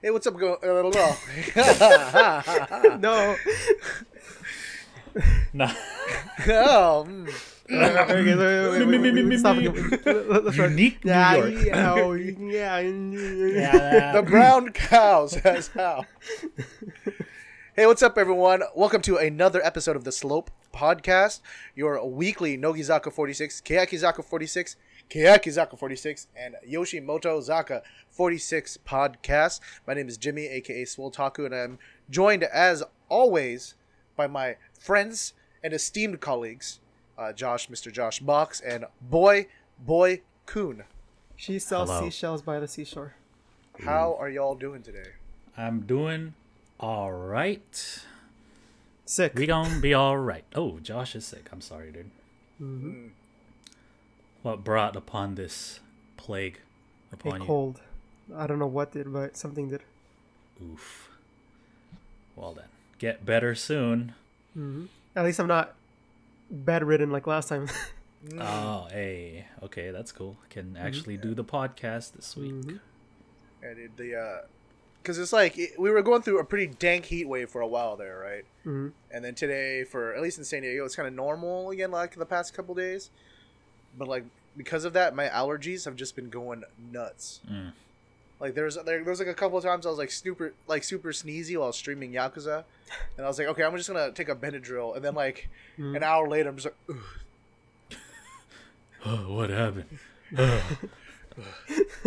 Hey, what's up? No. Nah. Oh. Okay, stop again. Unique New York. The brown cow says how. Hey, what's up, everyone? Welcome to another episode of the Slope Podcast, your weekly Nogizaka46, Keyakitte Kakenai, and Yoshimoto-zaka46 podcast. My name is Jimmy, aka Swoltaku, and I'm joined, as always, by my friends and esteemed colleagues, Mr. Josh Box, and Boy Kun. She sells Hello. seashells by the seashore. How are y'all doing today? I'm doing all right. Sick. We gonna be all right. Oh, Josh is sick. I'm sorry, dude. Mm-hmm. What brought upon this plague upon A you? cold. I don't know what did, but something did. Oof. Well then, get better soon. Mm-hmm. At least I'm not bedridden like last time. Oh, hey. Okay, that's cool. Can actually do the podcast this week. Mm-hmm. And because it's like we were going through a pretty dank heat wave for a while there, right? Mm-hmm. And then today, for at least in San Diego, it's kind of normal again, like the past couple days. But like because of that, my allergies have just been going nuts. Mm. Like there was like a couple of times I was like super sneezy while I was streaming Yakuza, and I was like, okay, I'm just gonna take a Benadryl, and then like an hour later, I'm just like, ugh. Oh, what happened?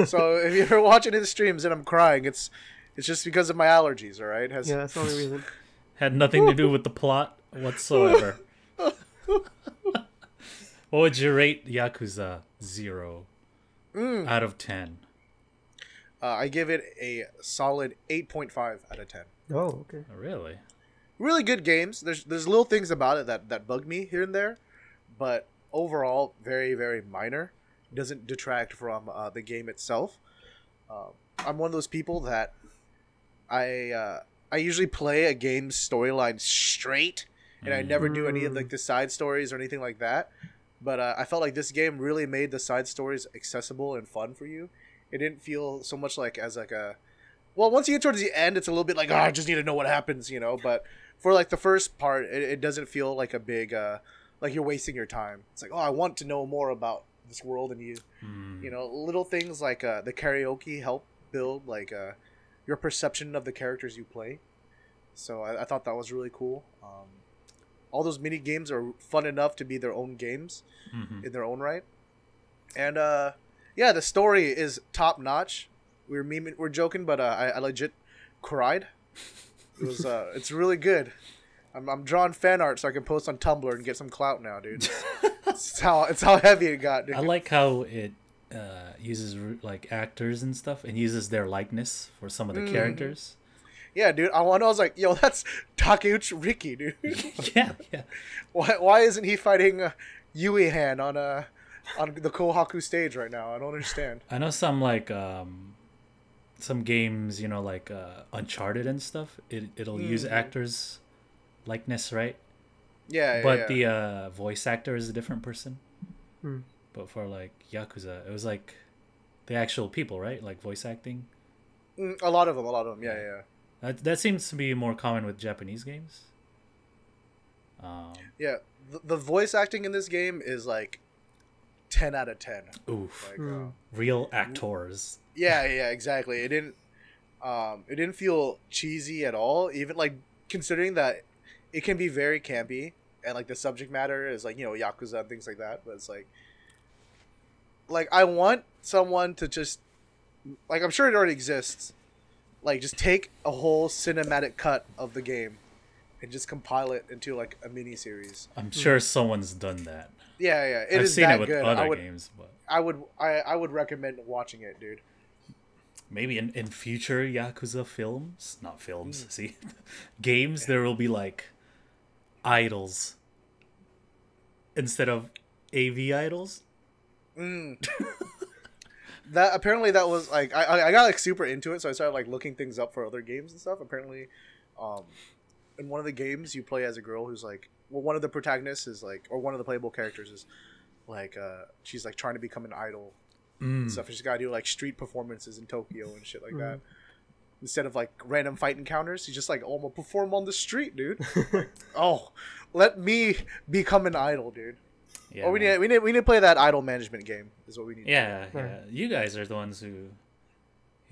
So if you're watching his streams and I'm crying, it's just because of my allergies, all right? Yeah, that's the only reason. Had nothing to do with the plot whatsoever. What would you rate Yakuza 0 out of 10? I give it a solid 8.5 out of 10. Oh, okay. Oh, really? Really good games. There's little things about it that bug me here and there, but overall, very, very minor. It doesn't detract from the game itself. I'm one of those people that I usually play a game's storyline straight, and I never do any of like the side stories or anything like that. But I felt like this game really made the side stories accessible and fun for you. It didn't feel so much like as like a... Well, once you get towards the end, it's a little bit like, I just need to know what happens, you know? But for like the first part, it doesn't feel like a big... like you're wasting your time. It's like, oh, I want to know more about this world, and you know, little things like the karaoke help build like your perception of the characters you play. So I thought that was really cool. All those mini games are fun enough to be their own games in their own right, and yeah, the story is top notch. We're joking, but I legit cried. It was it's really good. I'm drawing fan art so I can post on Tumblr and get some clout now, dude. it's how heavy it got, dude. I like how it uses like actors and stuff and uses their likeness for some of the characters. Yeah, dude. I was like, yo, that's Takeuchi Riki, dude. yeah. Why isn't he fighting Yui Han on the Kohaku stage right now? I don't understand. I know some like some games, you know, like Uncharted and stuff. It'll use actors' likeness, right? Yeah. But the voice actor is a different person. But for like Yakuza, it was like the actual people, right? Like voice acting. A lot of them. Yeah. That seems to be more common with Japanese games. Yeah, the voice acting in this game is like 10 out of 10. Oof. Like, Real actors. Yeah, exactly. It didn't feel cheesy at all. Even like considering that it can be very campy and like the subject matter is like, you know, Yakuza and things like that. But it's like I want someone to just, like, I'm sure it already exists. Like, just take a whole cinematic cut of the game and just compile it into like a mini series. I'm sure someone's done that. Yeah. I've seen it with other games, but I would recommend watching it, dude. Maybe in future Yakuza films, not films, see, games, there will be like idols instead of AV idols. That apparently that was like I got like super into it, so I started like looking things up for other games and stuff. Apparently, in one of the games you play as a girl who's like, well, one of the protagonists is like, or one of the playable characters is like, she's like trying to become an idol and stuff. And she's got to do like street performances in Tokyo and shit like that. instead of like random fight encounters. He's just like, oh, I'm gonna perform on the street, dude. Like, oh, let me become an idol, dude. Yeah, Oh, we need to play that idol management game. Is what we need. Yeah, to do. yeah. You guys are the ones who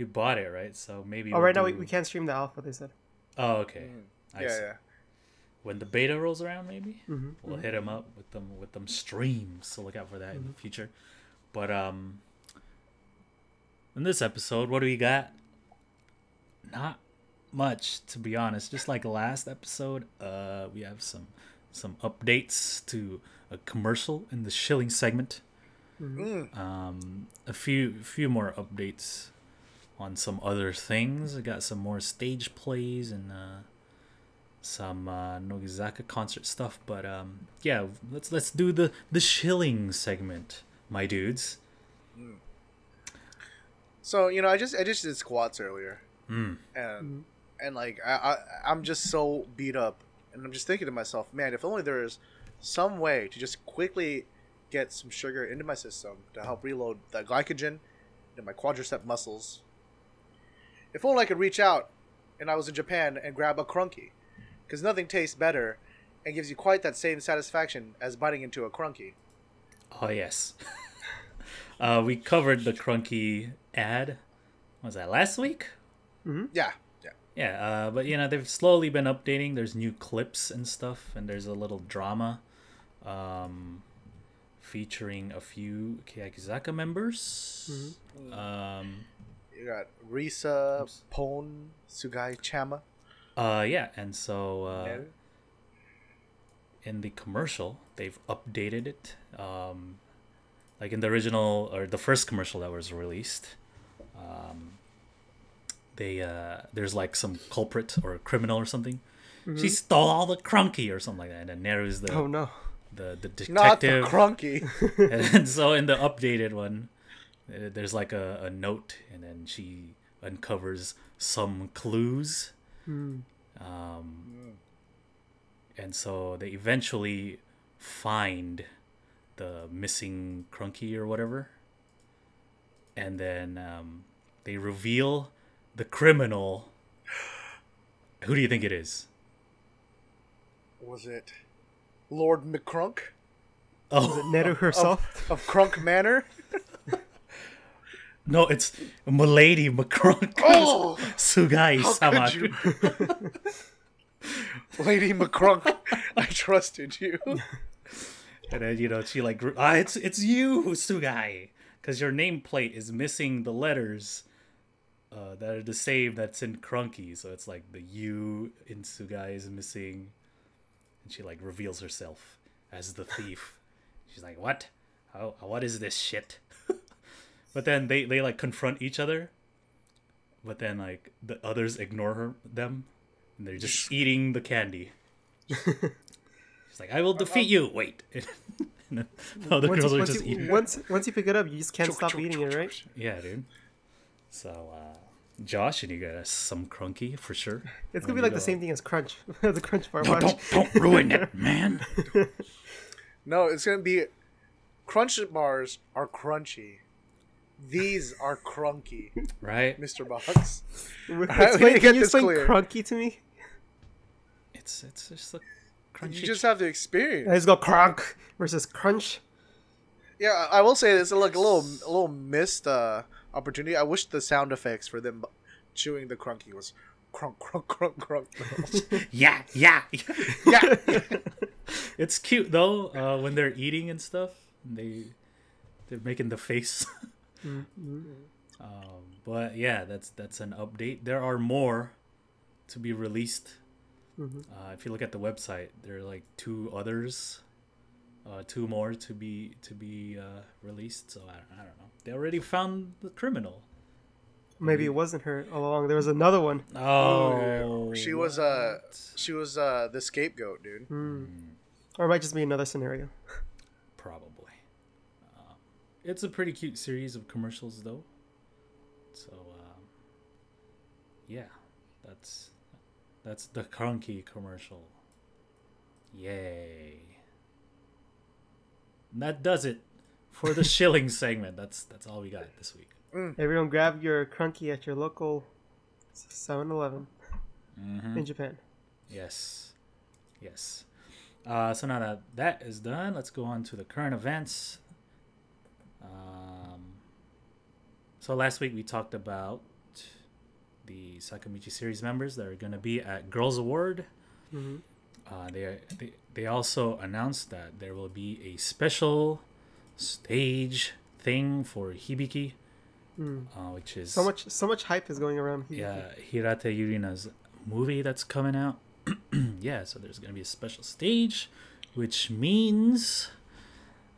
bought it, right? So maybe. Oh, right now we can't stream the alpha. They said. Oh, okay. I see. Yeah. When the beta rolls around, maybe we'll hit them up with them streams. So look out for that in the future. But in this episode, what do we got? Not much, to be honest. Just like last episode, we have some updates to a commercial in the Shilling segment. A few more updates on some other things. I got some more stage plays and some Nogizaka concert stuff. But yeah, let's do the Shilling segment, my dudes. So I just did squats earlier, and like I'm just so beat up, and I'm just thinking to myself, man, if only there is some way to just quickly get some sugar into my system to help reload the glycogen into my quadricep muscles. If only I could reach out, and I was in Japan and grab a Crunky, because nothing tastes better and gives you quite that same satisfaction as biting into a Crunky. Oh yes. We covered the Crunky ad. Was that last week? Yeah. Yeah, but they've slowly been updating. There's new clips and stuff, and there's a little drama featuring a few Keyakitte members. You got Risa, Pon, Sugai, Chama. Yeah, and so in the commercial, they've updated it. Like in the original or the first commercial that was released, there's like some culprit or a criminal or something. She stole all the Crunky or something like that, and then Neru's the the detective. Not the Crunky. And so in the updated one, there's like a note, and then she uncovers some clues. And so they eventually find the missing Crunky or whatever, and then they reveal the criminal. Who do you think it is? Was it Lord McCrunk? Oh, Was it Neru herself? Of Crunk Manor? No, it's Milady McCrunk. Oh! Sugai How sama. could you? Lady McCrunk, I trusted you. And then she like, it's you, Sugai, because your nameplate is missing the letters that are the same that's in Crunky. So it's like the U in Sugai is missing, and she like reveals herself as the thief. She's like, what? What is this shit? But then they like confront each other, but then like the others ignore them, and they're just eating the candy. She's like, I will defeat you. Wait. And the other girls are just eating. Once you pick it up, you just can't stop eating it, right? Yeah, dude. So, Josh, and you got some Crunky for sure. It's gonna be like the same thing as Crunch. The Crunch bar. No, don't ruin it, man. No, it's gonna be Crunch bars are crunchy. These are Crunky, Right? Mr. Box. Can you explain Crunky to me? It's just a crunchy. You just have to experience. Let's go Crunk versus Crunch. Yeah, I will say this, like a little missed opportunity. I wish the sound effects for them chewing the Crunky was crunk, crunk, crunk, crunk. Yeah. Yeah. It's cute though when they're eating and stuff. And they're making the face. But yeah, that's an update. There are more to be released. If you look at the website, there are like two more to be released. So I don't know. They already found the criminal. Maybe it wasn't her all along. There was another one. Oh, she was the scapegoat, dude. Or it might just be another scenario. Probably. It's a pretty cute series of commercials, though. So, yeah, that's the Crunky commercial. Yay! And that does it for the Shilling segment. That's all we got this week. Everyone, grab your Crunky at your local 7-Eleven in Japan. Yes. Yes. So now that that is done, let's go on to the current events. So last week we talked about the Sakamichi series members that are going to be at Girls Award. They also announced that there will be a special stage thing for HIBIKI, which is so much hype is going around HIBIKI. Yeah, Hirate Yurina's movie that's coming out. Yeah, so there's gonna be a special stage, which means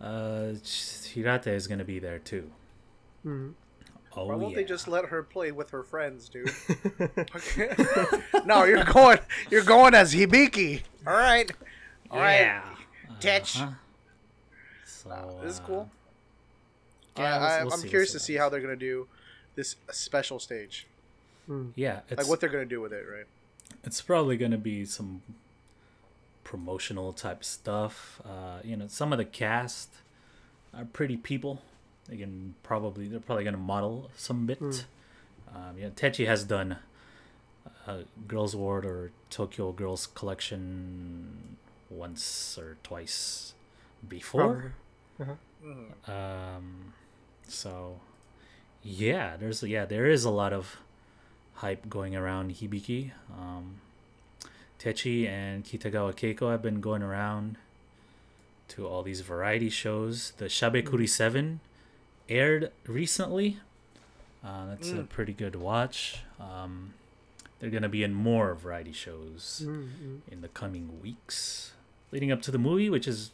Hirate is gonna be there too. Oh, Why won't yeah. they just let her play with her friends, dude? Okay. No, you're going as Hibiki. All right. All right. Tetch. So This is cool. yeah, we'll I'm see, curious we'll to see see how they're gonna do this special stage. Yeah, it's Like what they're gonna do with it, right? it's probably gonna be some promotional type stuff. Some of the cast are pretty people. They're probably gonna model some bit. Techi has done Girls Award or Tokyo Girls Collection once or twice before. So yeah, there is a lot of hype going around HIBIKI. Techi and Kitagawa Keiko have been going around to all these variety shows. The Shabekuri 7 aired recently. That's a pretty good watch. They're going to be in more variety shows in the coming weeks, leading up to the movie, which is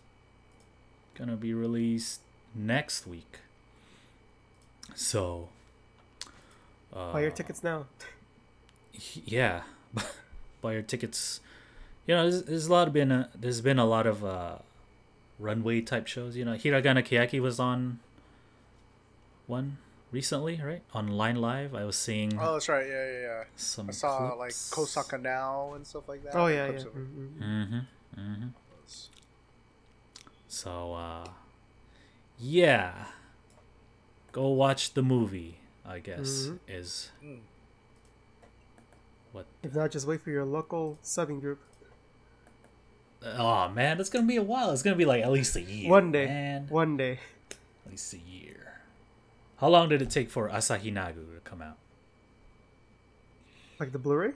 going to be released next week. So buy your tickets now. Yeah, buy your tickets. There's been a lot of runway type shows. Hiragana Keyaki was on one recently, right? On Line Live, I was seeing. Oh, that's right. Yeah. Some I saw clips. like Kosaka Now and stuff like that. Oh yeah. Clips of it. So, yeah, go watch the movie. I guess is what. If not, just wait for your local subbing group. Oh man, that's gonna be a while. It's gonna be like at least a year. One day. Man. One day. At least a year. How long did it take for Asahi Nagu to come out? Like the Blu-ray?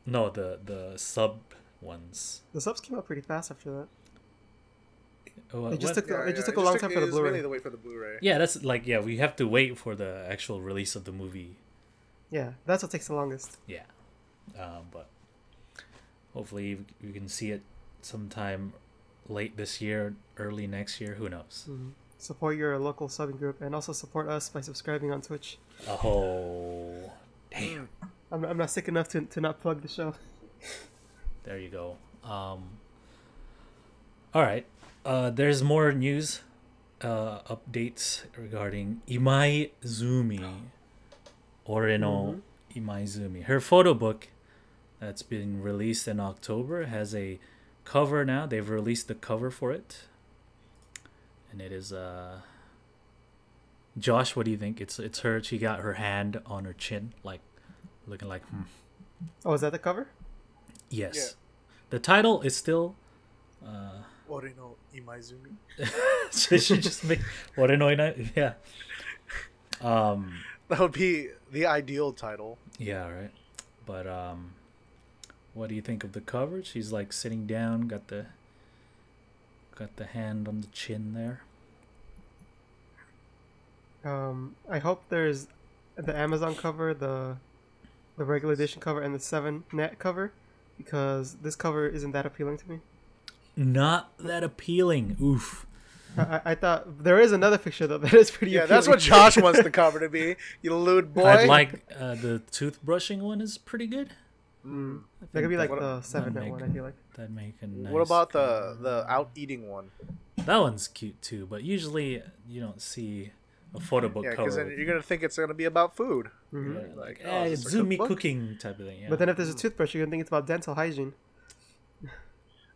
No, the sub ones. The subs came out pretty fast after that. What? It just took It a long time for the It was Blu-ray. mainly the wait for the Blu-ray. Yeah, that's like we have to wait for the actual release of the movie. Yeah, that's what takes the longest. Yeah, but hopefully we can see it sometime late this year, early next year. Who knows? Support your local subbing group and also support us by subscribing on Twitch. Oh, damn! I'm not sick enough to not plug the show. There you go. All right. There's more news, updates regarding Imaizumi, Oreno Imaizumi. Her photo book that's been released in October has a cover now. They've released the cover for it, and it is Josh, what do you think? It's her. She got her hand on her chin, like looking like. Oh, is that the cover? Yes. Yeah. The title is still. Oreno Imaizumi. She just made Oreno Ina. Yeah. That would be the ideal title. Yeah. Right. But what do you think of the cover? She's like sitting down, got the hand on the chin there. I hope there's the Amazon cover, the regular edition cover, and the 7-net cover, because this cover isn't that appealing to me. Not that appealing. Oof. I thought there is another picture though that is pretty. Yeah, appealing. that's what Josh wants the cover to be. You lewd boy. I'd like the toothbrushing one is pretty good. That could be like the 7-net one. I feel like that'd make a nice. What about the out eating one? That one's cute too, but usually you don't see a photo book Yeah, cover. because then you're gonna think it's gonna be about food. Yeah, Like, it's is this a Zoomy cookbook? cooking type of thing. Yeah. But then if there's a toothbrush, you're gonna think it's about dental hygiene.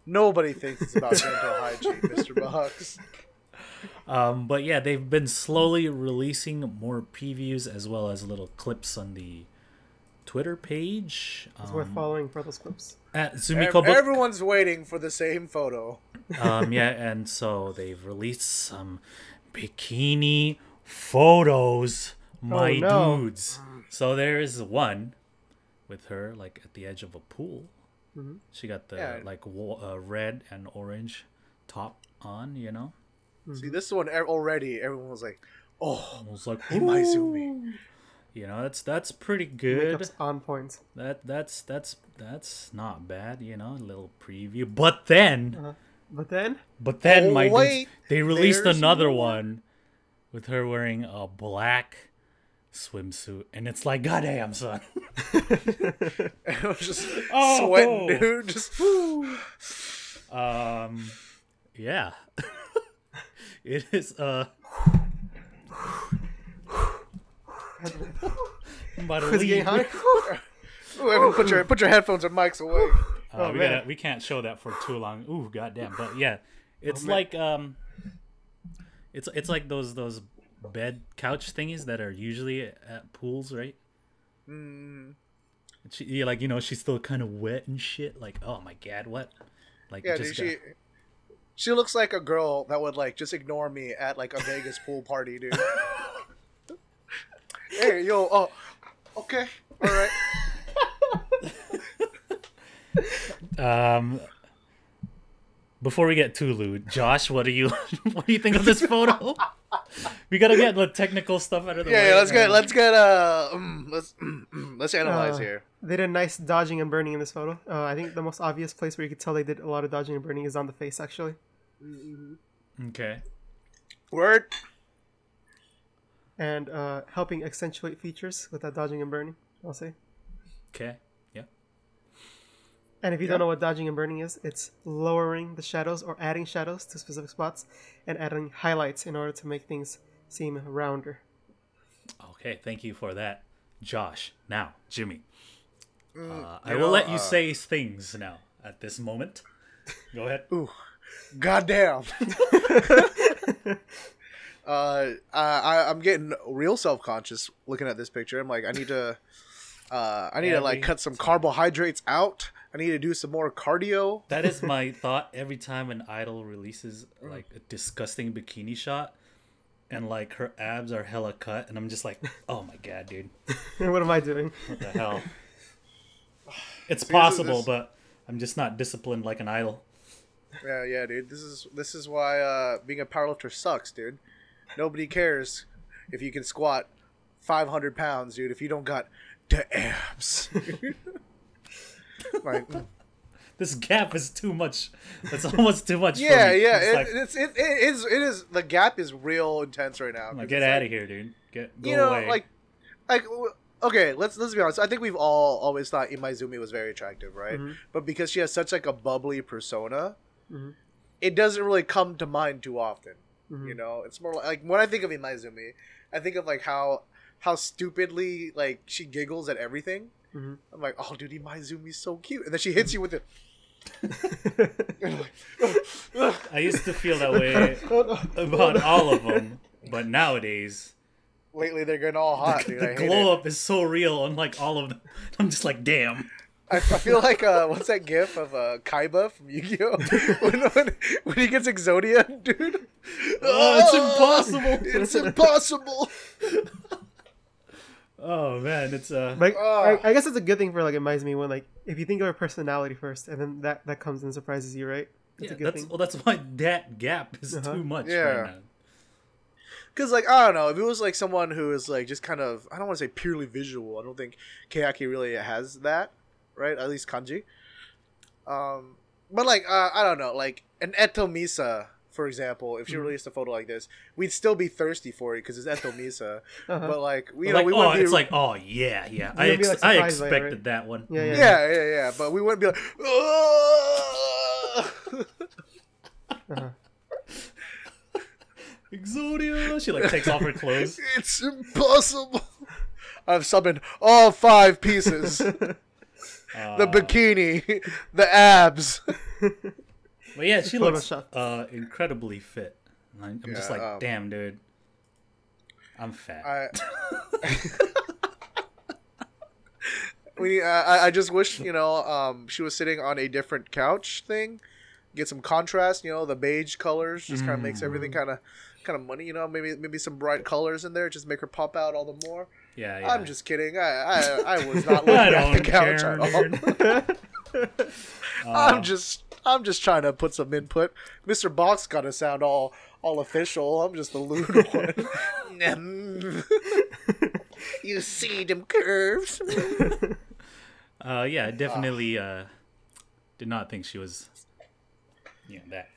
Nobody thinks it's about dental hygiene, Mr. Bucks. But yeah, they've been slowly releasing more previews as well as little clips on the Twitter page. It's worth following for those clips. At Zumiko Book. Everyone's waiting for the same photo. Yeah, and so they've released some bikini photos, my dudes. So there is one with her like at the edge of a pool. Mm-hmm. She got the red and orange top on, you know. See, this one already everyone was like, "Oh, I was like, Imaizumi." You know, that's pretty good. Makeup's on point. That's not bad, you know, a little preview. But then my dudes, they released another one with her wearing a black swimsuit, and it's like, goddamn, son. I was just sweating, dude. Just yeah. It is getting high. Put your headphones and mics away. We can't show that for too long. Ooh, goddamn. But yeah, it's like it's like those bed couch thingies that are usually at pools, right? She's still kind of wet and shit. Like, oh my god, what? Like, yeah, dude, she looks like a girl that would like just ignore me at like a Vegas pool party, dude. Hey, yo, oh, okay, all right. Before we get too lewd, Josh, what do you think of this photo? We gotta get the technical stuff out of the way. Yeah, let's analyze here. They did nice dodging and burning in this photo. I think the most obvious place where you could tell they did a lot of dodging and burning is on the face, actually. Okay. Word. And helping accentuate features with that dodging and burning, I'll say. Okay. Yeah. And if you don't know what dodging and burning is, it's lowering the shadows or adding shadows to specific spots and adding highlights in order to make things seem rounder. Okay, thank you for that, Josh. Now, Jimmy, I will let you say things now at this moment. Go ahead. Ooh, goddamn. I'm getting real self-conscious looking at this picture. I'm like, I need to like cut some carbohydrates out. I need to do some more cardio. That is my thought every time an idol releases like a disgusting bikini shot and like her abs are hella cut and I'm just like, oh my god, dude. What am I doing? What the hell? It's possible, but I'm just not disciplined like an idol. Yeah, dude. This is why being a powerlifter sucks, dude. Nobody cares if you can squat 500 pounds, dude, if you don't got the abs. Like, this gap is too much. That's almost too much. Yeah, for me. yeah. It is. The gap is real intense right now. Like, get out of here, dude. Go away. Like, okay. Let's be honest. I think we've all always thought Imaizumi was very attractive, right? Mm-hmm. But because she has such like a bubbly persona, it doesn't really come to mind too often. Mm-hmm. You know, it's more like when I think of Imaizumi, I think of like how stupidly like she giggles at everything. Mm-hmm. I'm like, oh, dude, Imaizumi's so cute, and then she hits you with it. I used to feel that way about all of them, but nowadays, lately they're getting all hot. The glow up is so real on like all of them. I'm just like, damn. I feel like what's that gif of Kaiba from Yu-Gi-Oh when he gets Exodia, dude? Oh, it's impossible! It's impossible! Oh man, it's I guess it's a good thing for like Imaizumi when like if you think of her personality first and then that comes and surprises you, right? That's a good thing. Well, that's why that gap is too much right now. Because like I don't know, if it was like someone who is like just kind of, I don't want to say purely visual. I don't think Keyaki really has that. Right, at least kanji. But like I don't know, like an Eto Misa, for example, if she released a photo like this, we'd still be thirsty for it because it's Eto Misa. But like we wouldn't be, it's like, oh yeah. I expected that one. Yeah. But we wouldn't be like, Exodia. She like takes off her clothes. It's impossible. I've summoned all 5 pieces. The bikini, the abs. But yeah, she looks incredibly fit. I'm just like, damn, dude. I'm fat. I just wish she was sitting on a different couch thing. Get some contrast. The beige colors just kind of makes everything kind of money. Maybe some bright colors in there just make her pop out all the more. Yeah. I'm just kidding. I was not looking at the couch at all. I'm just trying to put some input. Mr. Box got to sound all official. I'm just the lewd one. You see them curves. Yeah, definitely did not think she was that.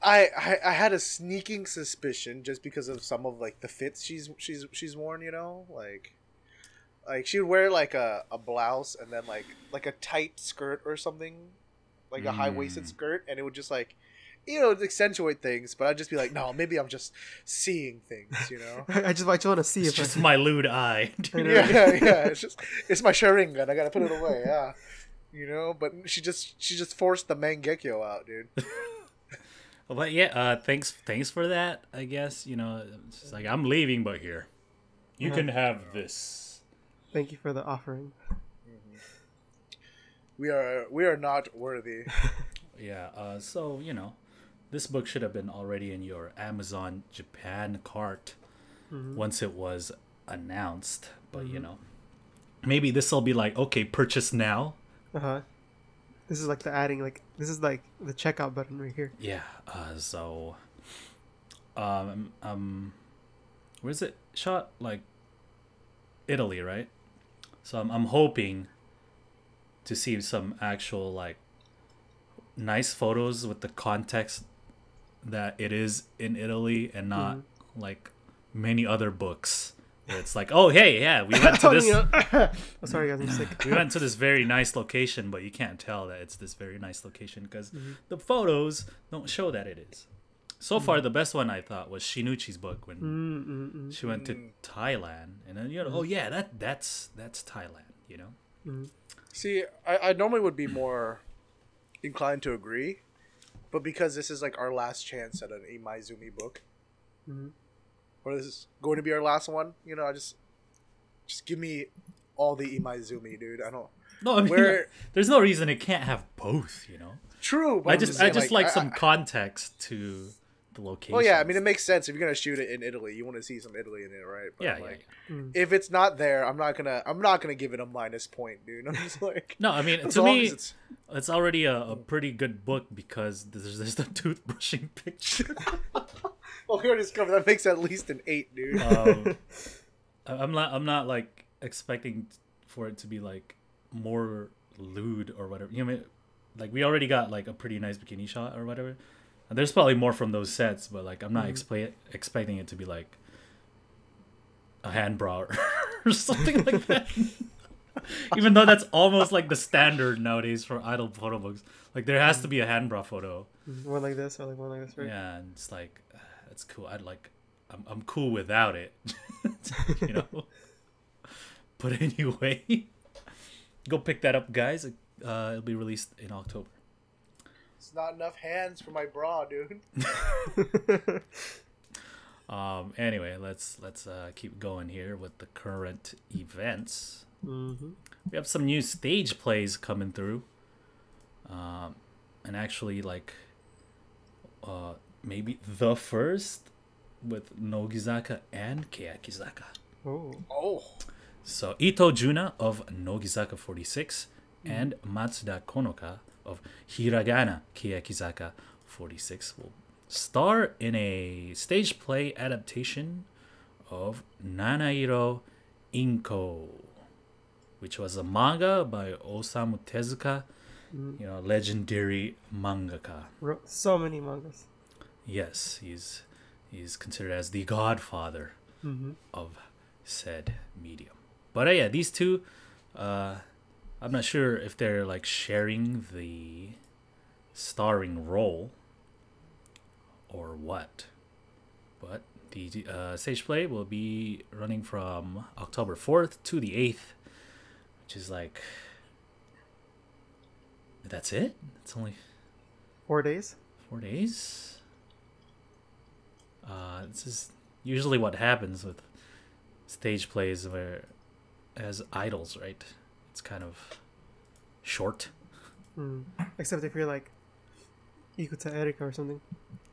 I had a sneaking suspicion just because of some of like the fits she's worn, like she would wear like a blouse and then like a tight skirt or something, like a high-waisted skirt, and it would just like accentuate things, but I'd just be like, no, maybe I'm just seeing things, I just want to see it's just my lewd eye. Yeah. It's my Sharingan. I gotta put it away. Yeah, But she just forced the Mangekyo out, dude. But yeah, thanks for that. I guess it's just like I'm leaving, but here, you can have this. Thank you for the offering. We are not worthy. Yeah. So this book should have been already in your Amazon Japan cart once it was announced. But maybe this will be like, okay, purchase now. This is like this is like the checkout button right here. Yeah. So, where's it shot? Like Italy, right? So I'm hoping to see some actual like nice photos with the context that it is in Italy and not like many other books. It's like, oh hey, yeah, we went to this. Oh, sorry guys, I'm sick. We went to this very nice location, but you can't tell that it's this very nice location because the photos don't show that it is. So far, the best one I thought was Shinuchi's book when she went to Thailand, and then oh yeah, that's Thailand, See, I normally would be more inclined to agree, but because this is like our last chance at an Imaizumi book. Or this is going to be our last one, I just give me all the Imaizumi, dude. I don't. No, I mean, there's no reason it can't have both, True, but I just like some context to the location. Oh yeah, I mean it makes sense if you're gonna shoot it in Italy, you want to see some Italy in it, right? But yeah. If it's not there, I'm not gonna give it a minus point, dude. I'm just like, no, I mean to me, it's already a pretty good book because there's the toothbrushing picture. Well, here it is covered. That makes at least an 8, dude. I'm not like expecting for it to be like more lewd or whatever. Like we already got like a pretty nice bikini shot or whatever. And there's probably more from those sets, but like I'm not expecting it to be like a hand bra or something like that. Even though that's almost like the standard nowadays for idol photo books. Like there has to be a hand bra photo. One like this or like one like this, right? Yeah, and it's like that's cool. I'm cool without it. But anyway, go pick that up, guys. It'll be released in October. It's not enough hands for my bra, dude. Anyway, let's keep going here with the current events. We have some new stage plays coming through, and actually like maybe the first with Nogizaka and Keyakizaka. Oh. So Ito Junna of Nogizaka46 and Matsuda Konoka of Hiragana Keyakizaka46 will star in a stage play adaptation of Nanairo Inko, which was a manga by Osamu Tezuka, legendary mangaka. Wrote so many mangas. Yes, he's considered as the godfather of said medium. But yeah, these two, I'm not sure if they're like sharing the starring role or what. But the stage play will be running from October 4th to the 8th, which is like... That's it? It's only... 4 days? 4 days? This is usually what happens with stage plays where as idols, right? It's kind of short. Except if you're like Ikuta Erika or something.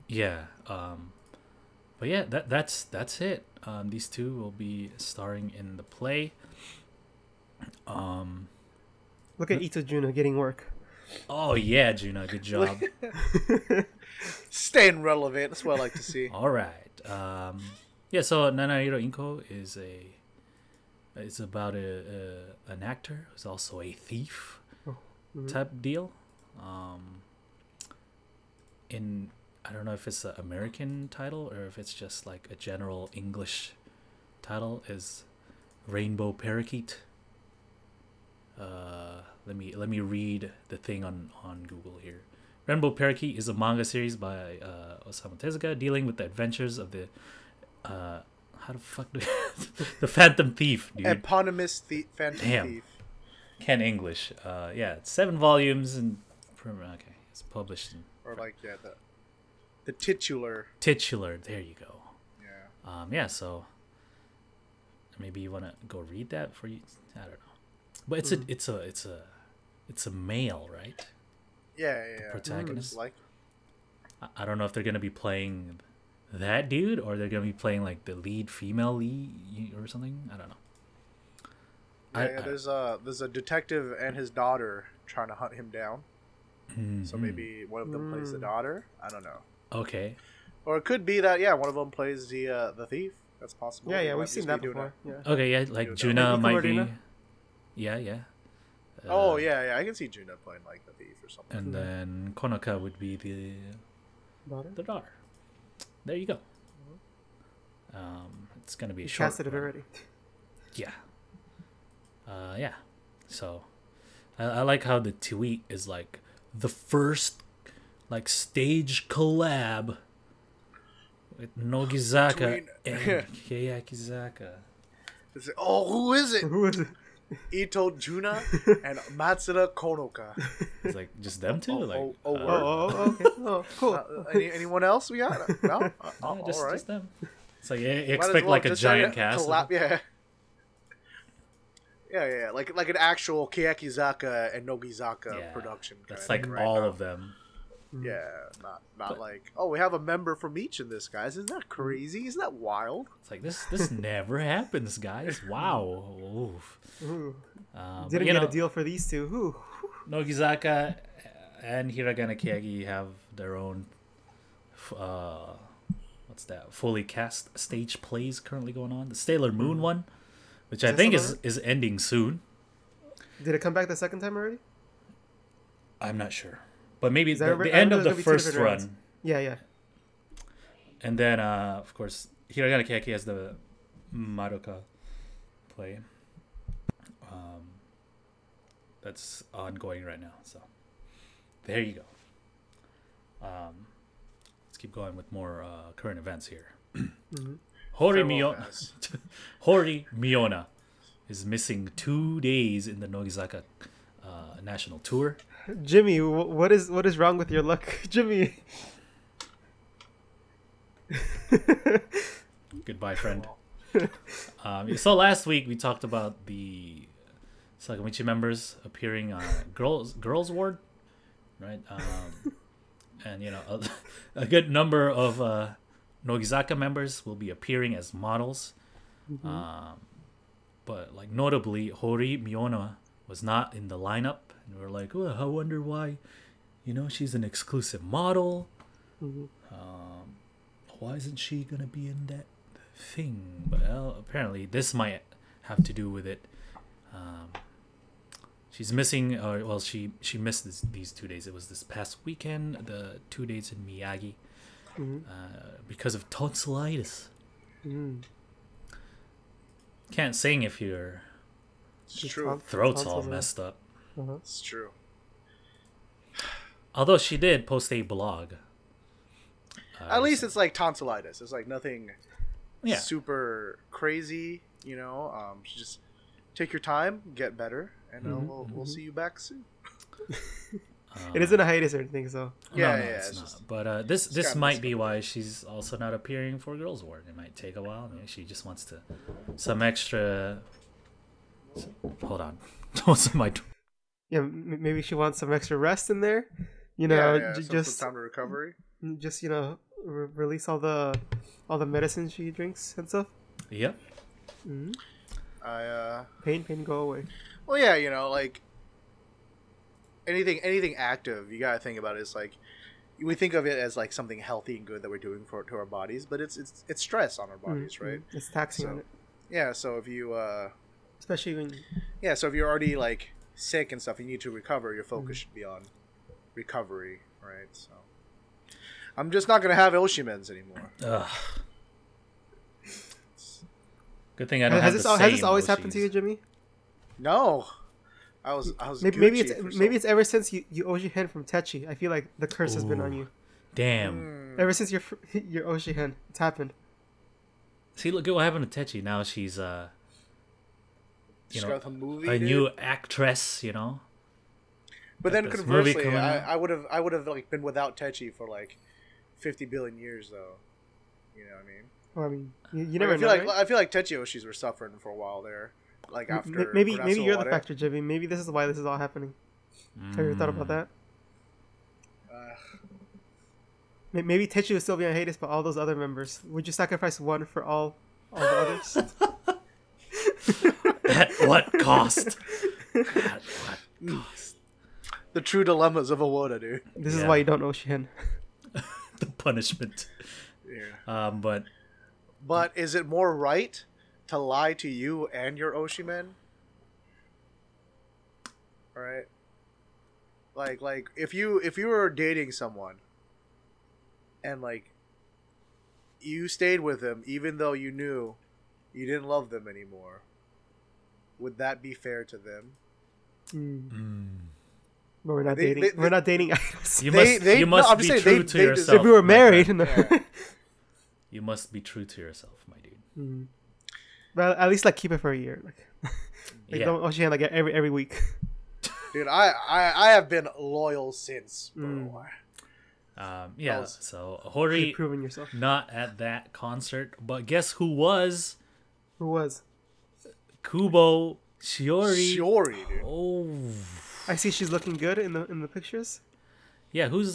Yeah. But yeah, that's it. These two will be starring in the play. Look at Ito Junna getting work. Oh yeah, Junna, good job. Staying relevant. That's what I like to see. All right. Yeah. So Nanairo Inko is about an actor who's also a thief type deal. I don't know if it's an American title or if it's just like a general English title. Is Rainbow Parakeet. Let me read the thing on Google here. Rainbow Parakeet is a manga series by Osamu Tezuka dealing with the adventures of the how the fuck do the Phantom Thief, dude. Eponymous Phantom Thief. Can't English. Yeah, it's 7 volumes and okay, it's published in, or like the titular. There you go. Yeah. Yeah. So maybe you want to go read that for you. I don't know, but it's a male, right? Yeah. Protagonist. Like, I don't know if they're gonna be playing that dude or they're gonna be playing like the female lead or something. I don't know. There's a detective and his daughter trying to hunt him down. So maybe one of them plays the daughter. I don't know. Okay. Or it could be that one of them plays the thief. That's possible. Yeah, we've seen that before. Yeah. Okay, yeah, like Junna might be. Yeah. Yeah. I can see Junna playing like the thief or something. And then Konoka would be the daughter. There you go. It's gonna be short. Casted it already. Yeah. Yeah. So, I like how the tweet is like the first like stage collab with Nogizaka and Keyakitte. Who is it? Who is it? Ito Junna and Matsuda Konoka. It's like just them two. Okay. Oh, cool. Anyone else we got? No, No, just, all right. just them. It's like you expect like a giant cast. Yeah. Like an actual Keyakitte and Nogizaka production. That's like all of them. Yeah, not like we have a member from each in this, guys. Isn't that crazy? Isn't that wild? It's like this never happens, guys. Wow. Didn't get a deal for these two. Ooh. Nogizaka and Hiragana Keagi have their own fully cast stage plays currently going on. The Sailor Moon one, which I think is ending soon. Did it come back the second time already? I'm not sure. But maybe the end of the first run. Yeah. And then, of course, Hiragana Keaki has the Madoka play. That's ongoing right now. So, there you go. Let's keep going with more current events here. Hori Miona is missing 2 days in the Nogizaka national tour. Jimmy, what is wrong with your luck, Jimmy? Goodbye, friend. So last week we talked about the Sakamichi members appearing on Girls Ward, right? And a good number of Nogizaka members will be appearing as models. But like notably, Hori Miona was not in the lineup. And we're like, I wonder why, she's an exclusive model. Why isn't she going to be in that thing? But apparently this might have to do with it. She's missing, she missed these 2 days. It was this past weekend, the 2 days in Miyagi, because of tonsilitis. Can't sing if your throat's all messed up. It's true. Although she did post a blog. At least it's like tonsillitis. It's like nothing super crazy, Just take your time, get better, and we'll see you back soon. It isn't a hiatus or anything, so it's not. But this might be why she's also not appearing for Girls Ward. It might take a while. Maybe she just wants some extra Hold on. What's my? Yeah, maybe she wants some extra rest in there. You know, just some time to recovery. Just release all the medicine she drinks and stuff. Yep. Mm-hmm. Pain go away. Well, yeah, you know, like anything active, you gotta think about it as like we think of it as like something healthy and good that we're doing to our bodies, but it's stress on our bodies, right? It's taxing on it. Yeah, so if you especially when so if you're already like sick and stuff, you need to recover. Your focus should be on recovery, right? So I'm just not gonna have Oshimens anymore. Ugh. Good thing I don't has have this always happened to you, Jimmy? No, I was maybe it's ever since you Oshi Hen from Techi. I feel like the curse has been on you. Damn. Ever since your Oshi Hen, it's happened. See, look at what happened to Techi. Now she's a new actress, you know. But then conversely, I would have like been without Techi for like 50 billion years, though. You know what I mean? Well, I mean, you never know. Right? I feel like Techi Oshis were suffering for a while there. Like after maybe you're the factor, Jimmy. Maybe this is why this is all happening. Have you ever thought about that? Maybe Techi would still be on Hades, but all those other members. Would you sacrifice one for all the others? At what cost? At what cost? The true dilemmas of a Woda, dude. This is why you don't Oshi Hen. The punishment. Yeah. But is it more right to lie to you and your Oshimen? Alright? Like if you were dating someone and like you stayed with them even though you knew you didn't love them anymore, would that be fair to them? But we're not dating. We're not dating idols. You must be true to yourself. If we were married, you must be true to yourself, my dude. Well, at least like keep it for a year. Don't Oshi Hen like every week. Dude, I have been loyal since, bro. So Hori proving yourself. Not at that concert, but guess who was? Who was? Kubo Shiori. Shiori, dude. Oh, I see she's looking good in the pictures. Yeah, whose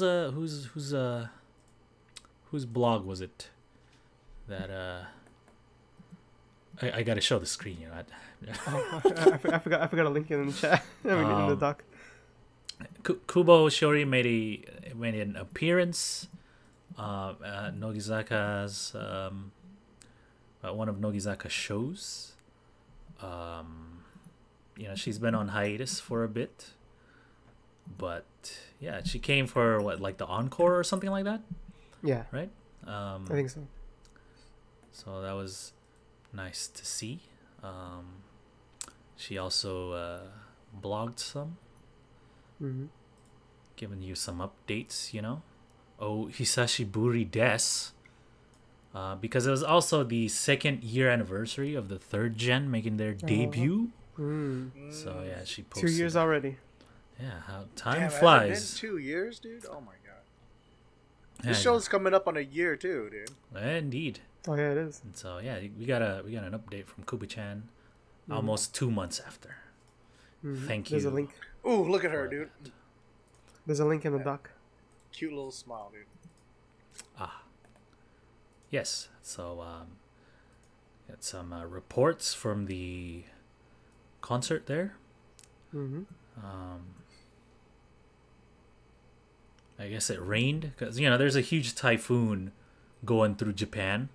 blog was it? That I gotta show the screen, you know. I forgot a link in the chat. In the doc. Kubo Shiori made an appearance at Nogizaka's one of Nogizaka's shows. She's been on hiatus for a bit, but yeah, she came for like the encore or something like that. Yeah. Right. I think so. So that was nice to see. She also blogged some, giving you some updates, you know. Oh, Hisashiburi desu. Because it was also the 2nd year anniversary of the 3rd gen making their debut. So yeah, she posted 2 years already. Yeah, how time flies. Has it been 2 years, dude? Oh my god. This show's coming up on a year too, dude. Indeed. Oh yeah, it is. And so yeah, we got an update from Kubi-chan, almost 2 months after. Thank you. There's a link. Ooh, look at her, dude. There's a link in the doc. Cute little smile, dude. Yes. So got some reports from the concert there. I guess it rained because there's a huge typhoon going through Japan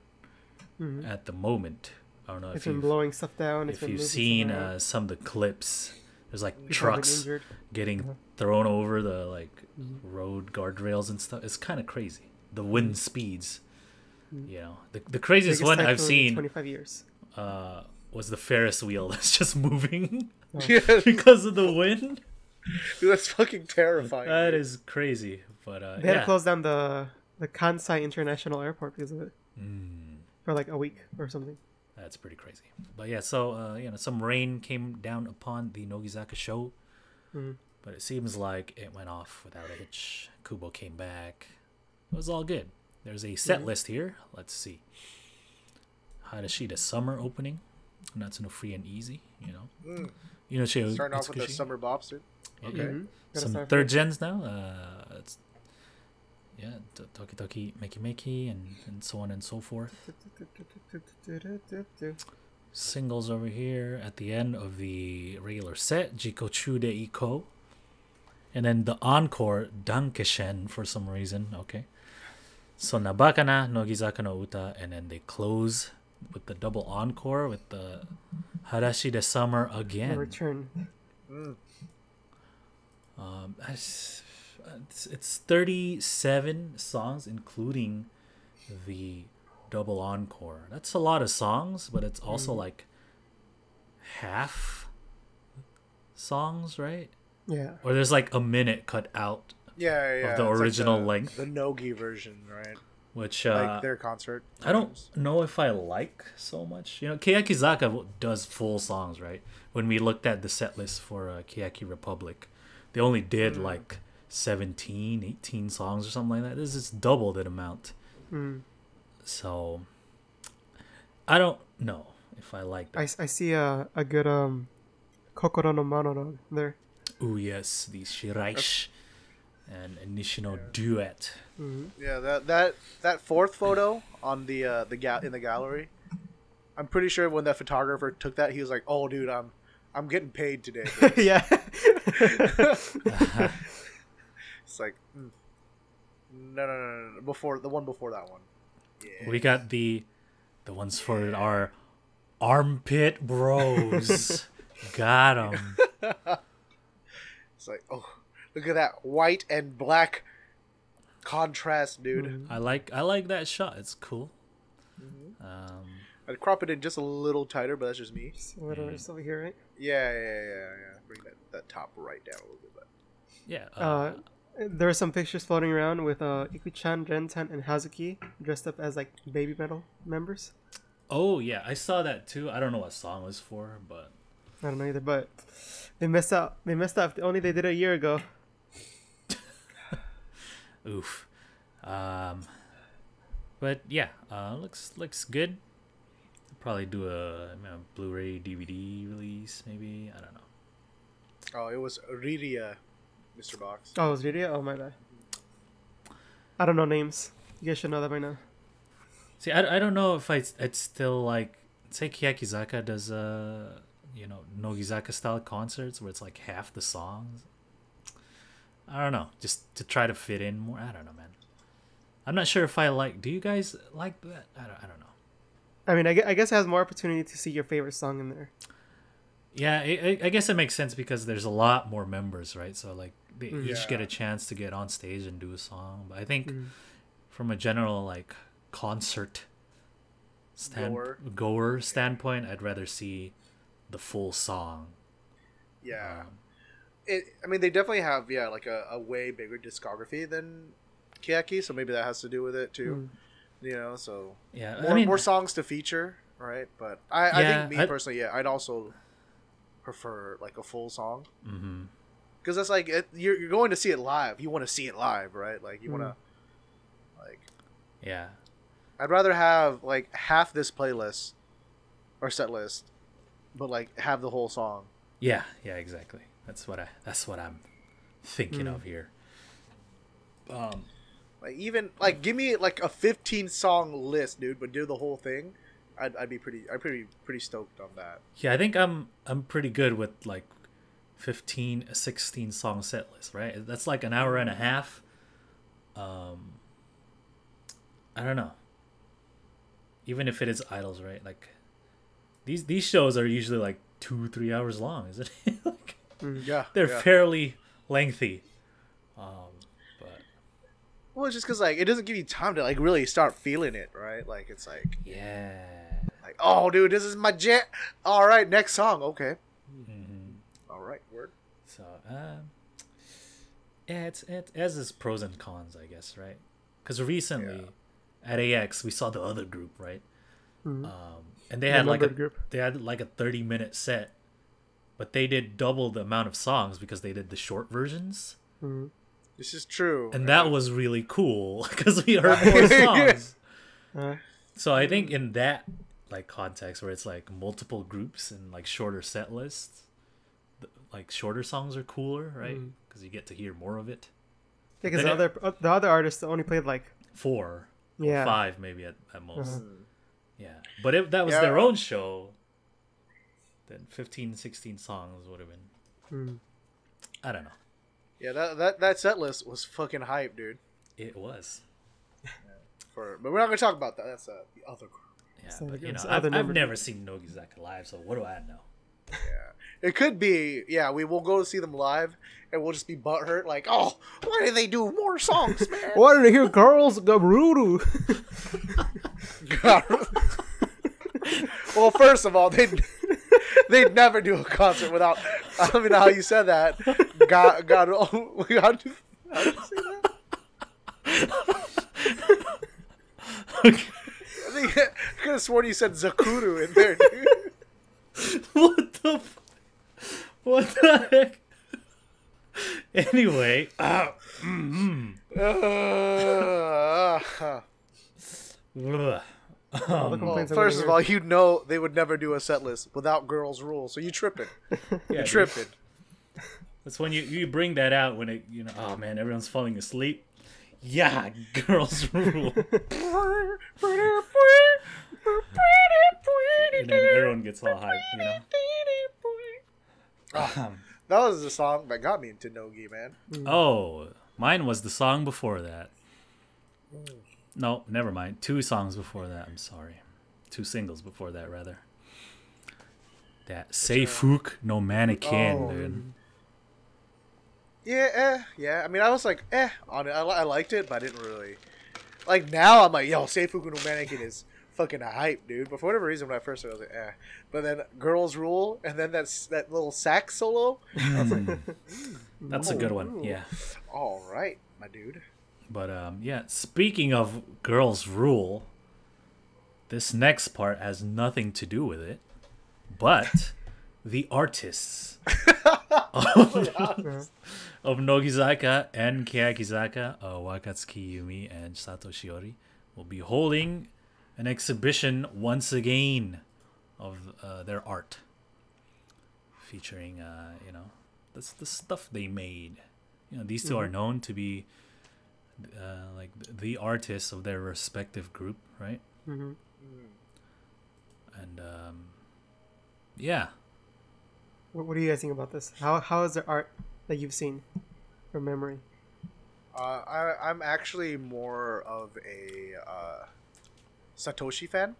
at the moment. I don't know if you've been blowing stuff down. If you've seen some of the clips, there's like trucks getting thrown over the road guardrails and stuff. It's kind of crazy. The wind speeds. The craziest one I've seen 25 years was the Ferris wheel that's just moving because of the wind. Dude, that's fucking terrifying. That is crazy. But they had to close down the Kansai International Airport because of it for like a week or something. That's pretty crazy. But yeah, so some rain came down upon the Nogizaka show, but it seems like it went off without a hitch. Kubo came back. It was all good. There's a set list here. Let's see. Hadashida summer opening. Natsuno Free and Easy, you know. Mm. You know, Starting off with the summer bops, dude. Okay. Mm-hmm. Some third gens now. It's Toki Toki Meki Meki and so on and so forth. Singles over here at the end of the regular set, Jikochu de Iko. And then the encore, Dankeshen, for some reason. Okay. So Nabakana, Nogizaka no Uta, and then they close with the double encore with the Harashi de Summer again. Return. It's 37 songs, including the double encore. That's a lot of songs, but it's also like half songs, right? Yeah. Or there's like a minute cut out Yeah. of the It's original like length. the Nogi version, right? Which Like their concert. I don't know if I like so much. You know, Keyakizaka does full songs, right? When we looked at the set list for Keyaki Republic, they only did like 17, 18 songs or something like that. This is double that amount. So I don't know if I like that. I see a good Kokoro no Monologue there. Ooh, yes, the Shiraishi and Nishino duet. Yeah, that fourth photo on the in the gallery. I'm pretty sure when that photographer took that, he was like, "Oh, dude, I'm getting paid today." Yeah. It's like, no. Before the one before that one. Yeah. We got the ones for our armpit bros. Got them. It's like, oh, look at that white and black contrast, dude. I like that shot. It's cool. I'd crop it in just a little tighter, but that's just me. It's over here, right? Yeah. Bring that top right down a little bit. Yeah. There are some pictures floating around with Ikuchan, Rentan, and Hazuki dressed up as like baby metal members. Oh yeah, I saw that too. I don't know what song it was for, but I don't know either. But they messed up. Only they did it a year ago. Oof. But yeah, looks good. Probably do a Blu-ray DVD release, maybe. I don't know. Oh, it was Riria, Mr. Box. Oh, it was video? Oh, my bad. I don't know names. You guys should know that by now. See, I don't know if I'd still like, say Keyakizaka does Nogizaka style concerts where it's like half the songs. I don't know, just to try to fit in more. I don't know, man. I'm not sure if I like. Do you guys like that? I don't know. I mean, I guess it has more opportunity to see your favorite song in there. Yeah, I guess it makes sense because there's a lot more members, right? So like they each get a chance to get on stage and do a song. But I think from a general like concert goer standpoint, I'd rather see the full song. Yeah. I mean, they definitely have like a way bigger discography than Keyaki, so maybe that has to do with it too. You know, so more songs to feature, right? But I think me personally, I'd also prefer like a full song, because that's like you're going to see it live. You want to see it live, right? Like you want to, like, I'd rather have like half this playlist or set list, but like have the whole song. Yeah, exactly. That's what I'm thinking of here. Like even like give me like a 15 song list, dude, but do the whole thing. I'd be pretty stoked on that. Yeah, I think I'm pretty good with like 15, 16 song set list, right? That's like an hour and a half. I don't know. Even if it is idols, right? Like these shows are usually like 2-3 hours long, isn't it? Like, they're fairly lengthy. Well, it's just because like it doesn't give you time to like really start feeling it, right? Like it's like like, oh, dude, this is my jet. All right, next song, okay. All right, word. So it has its pros and cons, I guess, right? Because recently at AX we saw the other group, right? And they had like a 30-minute set, but they did double the amount of songs because they did the short versions. This is true. And that was really cool because we heard more songs. So I think in that like context where it's like multiple groups and like shorter set lists. Like shorter songs are cooler, right? Because you get to hear more of it. Yeah, because the other artists only played like 4 or 5 maybe at most. Yeah, but if that was their own show, then 15, 16 songs would have been. I don't know. Yeah, that set list was fucking hype, dude. It was. But we're not gonna talk about that. That's the other group. Yeah, So but it's I've never seen Nogizaka live, so what do I know? Yeah, it could be. Yeah, we will go see them live, and we'll just be butthurt. Like, oh, why did they do more songs, man? Why did I hear girls go Ruru? Well, first of all, they'd never do a concert without. I don't even know how you said that. God, how do you say that? Okay. I could have sworn you said Zakuru in there, dude. What the heck? Anyway, first of all, you know they would never do a set list without Girls Rule, so you tripping. You're tripping. That's when you bring that out when it oh man, everyone's falling asleep. Yeah, Girls Rule. And then everyone gets all hyped, That was the song that got me into Nogi, man. Oh, mine was the song before that. No, never mind. 2 songs before that. I'm sorry. 2 singles before that, rather. That Seifuk no Mannequin, dude. Yeah. I mean, I was like, on it. I liked it, but I didn't really. Like, now I'm like, yo, Seifuku no Mannequin is fucking hype, dude. But for whatever reason, when I first heard it, I was like, But then Girls Rule, and then that little sax solo. I was like, that's a good one, yeah. All right, my dude. But, yeah, speaking of Girls Rule, this next part has nothing to do with it, but the artists of Nogizaka and Keyakitte, Wakatsuki Yumi and Sato Shiori, will be holding an exhibition once again of their art, featuring the stuff they made. These two are known to be like the artists of their respective group, right? And yeah. What do you guys think about this? How is the art that you've seen from memory? I'm actually more of a Satoshi fan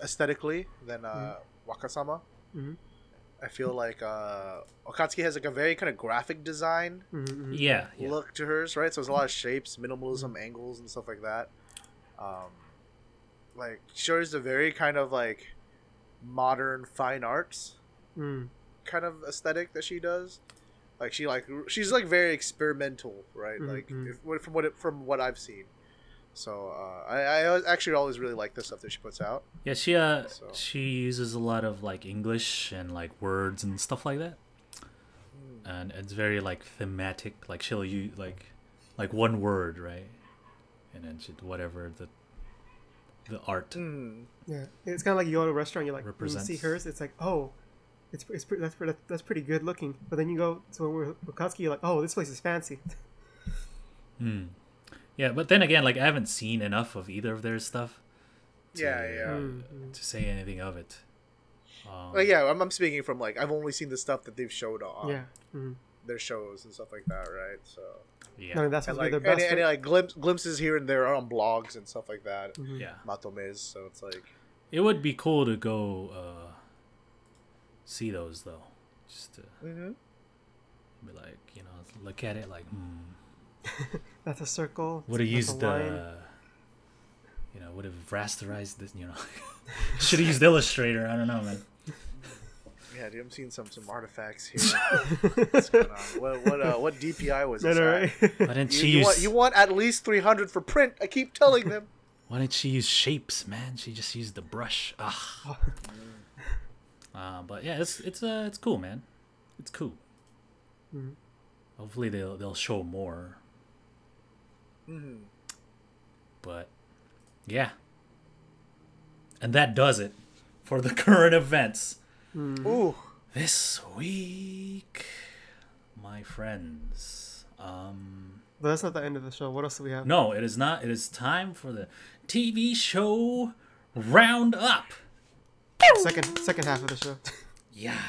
aesthetically than Wakasama. I feel like Akatsuki has like a very kind of graphic design look to hers, right? So there's a lot of shapes, minimalism, angles, and stuff like that. Like Shiori's a very kind of like modern fine arts kind of aesthetic that she does. Like she's like very experimental, right? Like from what I've seen. So I actually always really like the stuff that she puts out. Yeah, she uses a lot of like English and like words and stuff like that, and it's very like thematic. Like she'll use like one word, right, and then whatever the art. Yeah, it's kind of like you go to a restaurant. You're like, when you see hers, it's like, oh, that's pretty good looking. But then you go to Wakatsuki, you're like, oh, this place is fancy. Yeah, but then again, like I haven't seen enough of either of their stuff to say anything of it. I'm speaking from like I've only seen the stuff that they've showed on their shows and stuff like that, right? So I mean, that's like, their best. And like glimpses here and there on blogs and stuff like that. Yeah, Matomes. So it's like it would be cool to go see those though, just to be like look at it like. That's a circle. Would have used would have rasterized this. Should have used Illustrator. I don't know, man. Yeah, dude, I'm seeing some artifacts here. What's going on? What DPI was this? Right. Why didn't you want at least 300 for print? I keep telling them. Why didn't she use shapes, man? She just used the brush. But yeah, it's cool, man. It's cool. Hopefully they'll show more. But yeah, And that does it for the current events. Ooh. This week, my friends. But that's not the end of the show. What else do we have? No, it is not. It is time for the TV show roundup. Second half of the show. Yeah.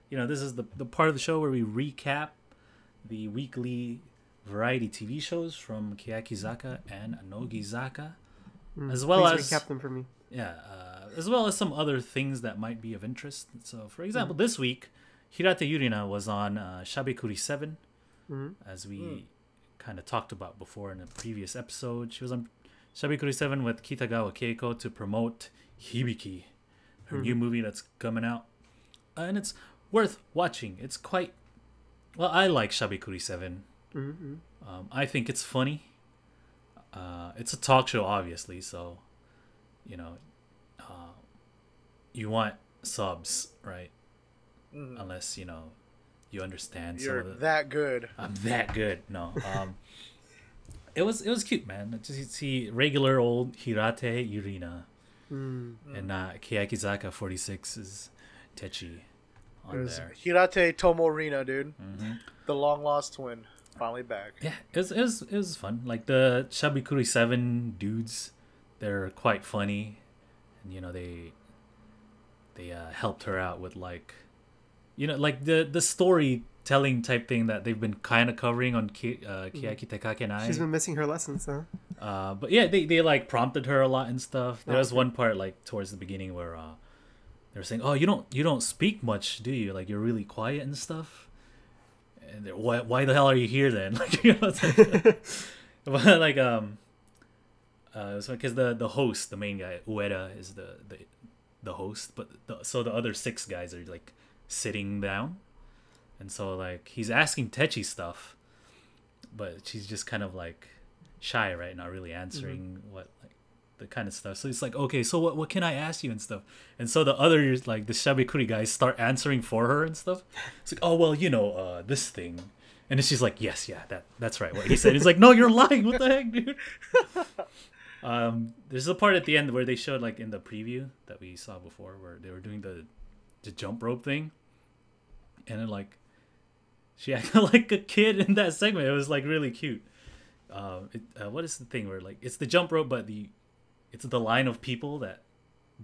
You know, this is the part of the show where we recap the weekly variety TV shows from Keyakitte and Nogizaka. As well Please as recap them for me. Yeah, as well as some other things that might be of interest. So, for example, this week, Hirate Yurina was on Shabekuri 7, as we kind of talked about before in a previous episode. She was on Shabekuri 7 with Kitagawa Keiko to promote HIBIKI, her new movie that's coming out. And it's worth watching. It's quite... Well, I like Shabekuri 7. I think it's funny. It's a talk show, obviously, so... You know, you want subs, right? Unless, you know, you understand You're some of the... that good. I'm that good. No. It was cute, man. Just see regular old Hirate Yurina and Keyakitte46's Techi on there. Hirate Tomorina, dude. The long lost twin. Finally back. Yeah, it was fun. Like the Shabekuri 7 dudes, they're quite funny, and you know they helped her out with like, you know, like the storytelling type thing that they've been kind of covering on Keyakitte Kakenai. She's been missing her lessons, huh? But yeah, they like prompted her a lot and stuff. There was one part like towards the beginning where they were saying, "Oh, you don't speak much, do you? Like you're really quiet and stuff." And why the hell are you here then? Like, you know, it's like, but like it's because the host, the main guy Ueda, is the host, but so the other 6 guys are like sitting down, and so like he's asking Techi stuff, but she's just kind of like shy, right? Not really answering what like the kind of stuff. So it's like, okay, so what can I ask you and stuff? And so the others, like the Shabekuri guys, start answering for her and stuff. It's like, oh well, you know, this thing, and then she's like, yes, yeah, that's right, what he said. He's like, no, you're lying. What the heck, dude? There's a part at the end where they showed like in the preview that we saw before where they were doing the jump rope thing, and then like she acted like a kid in that segment. It was like really cute. What is the thing where like it's the jump rope, but it's the line of people that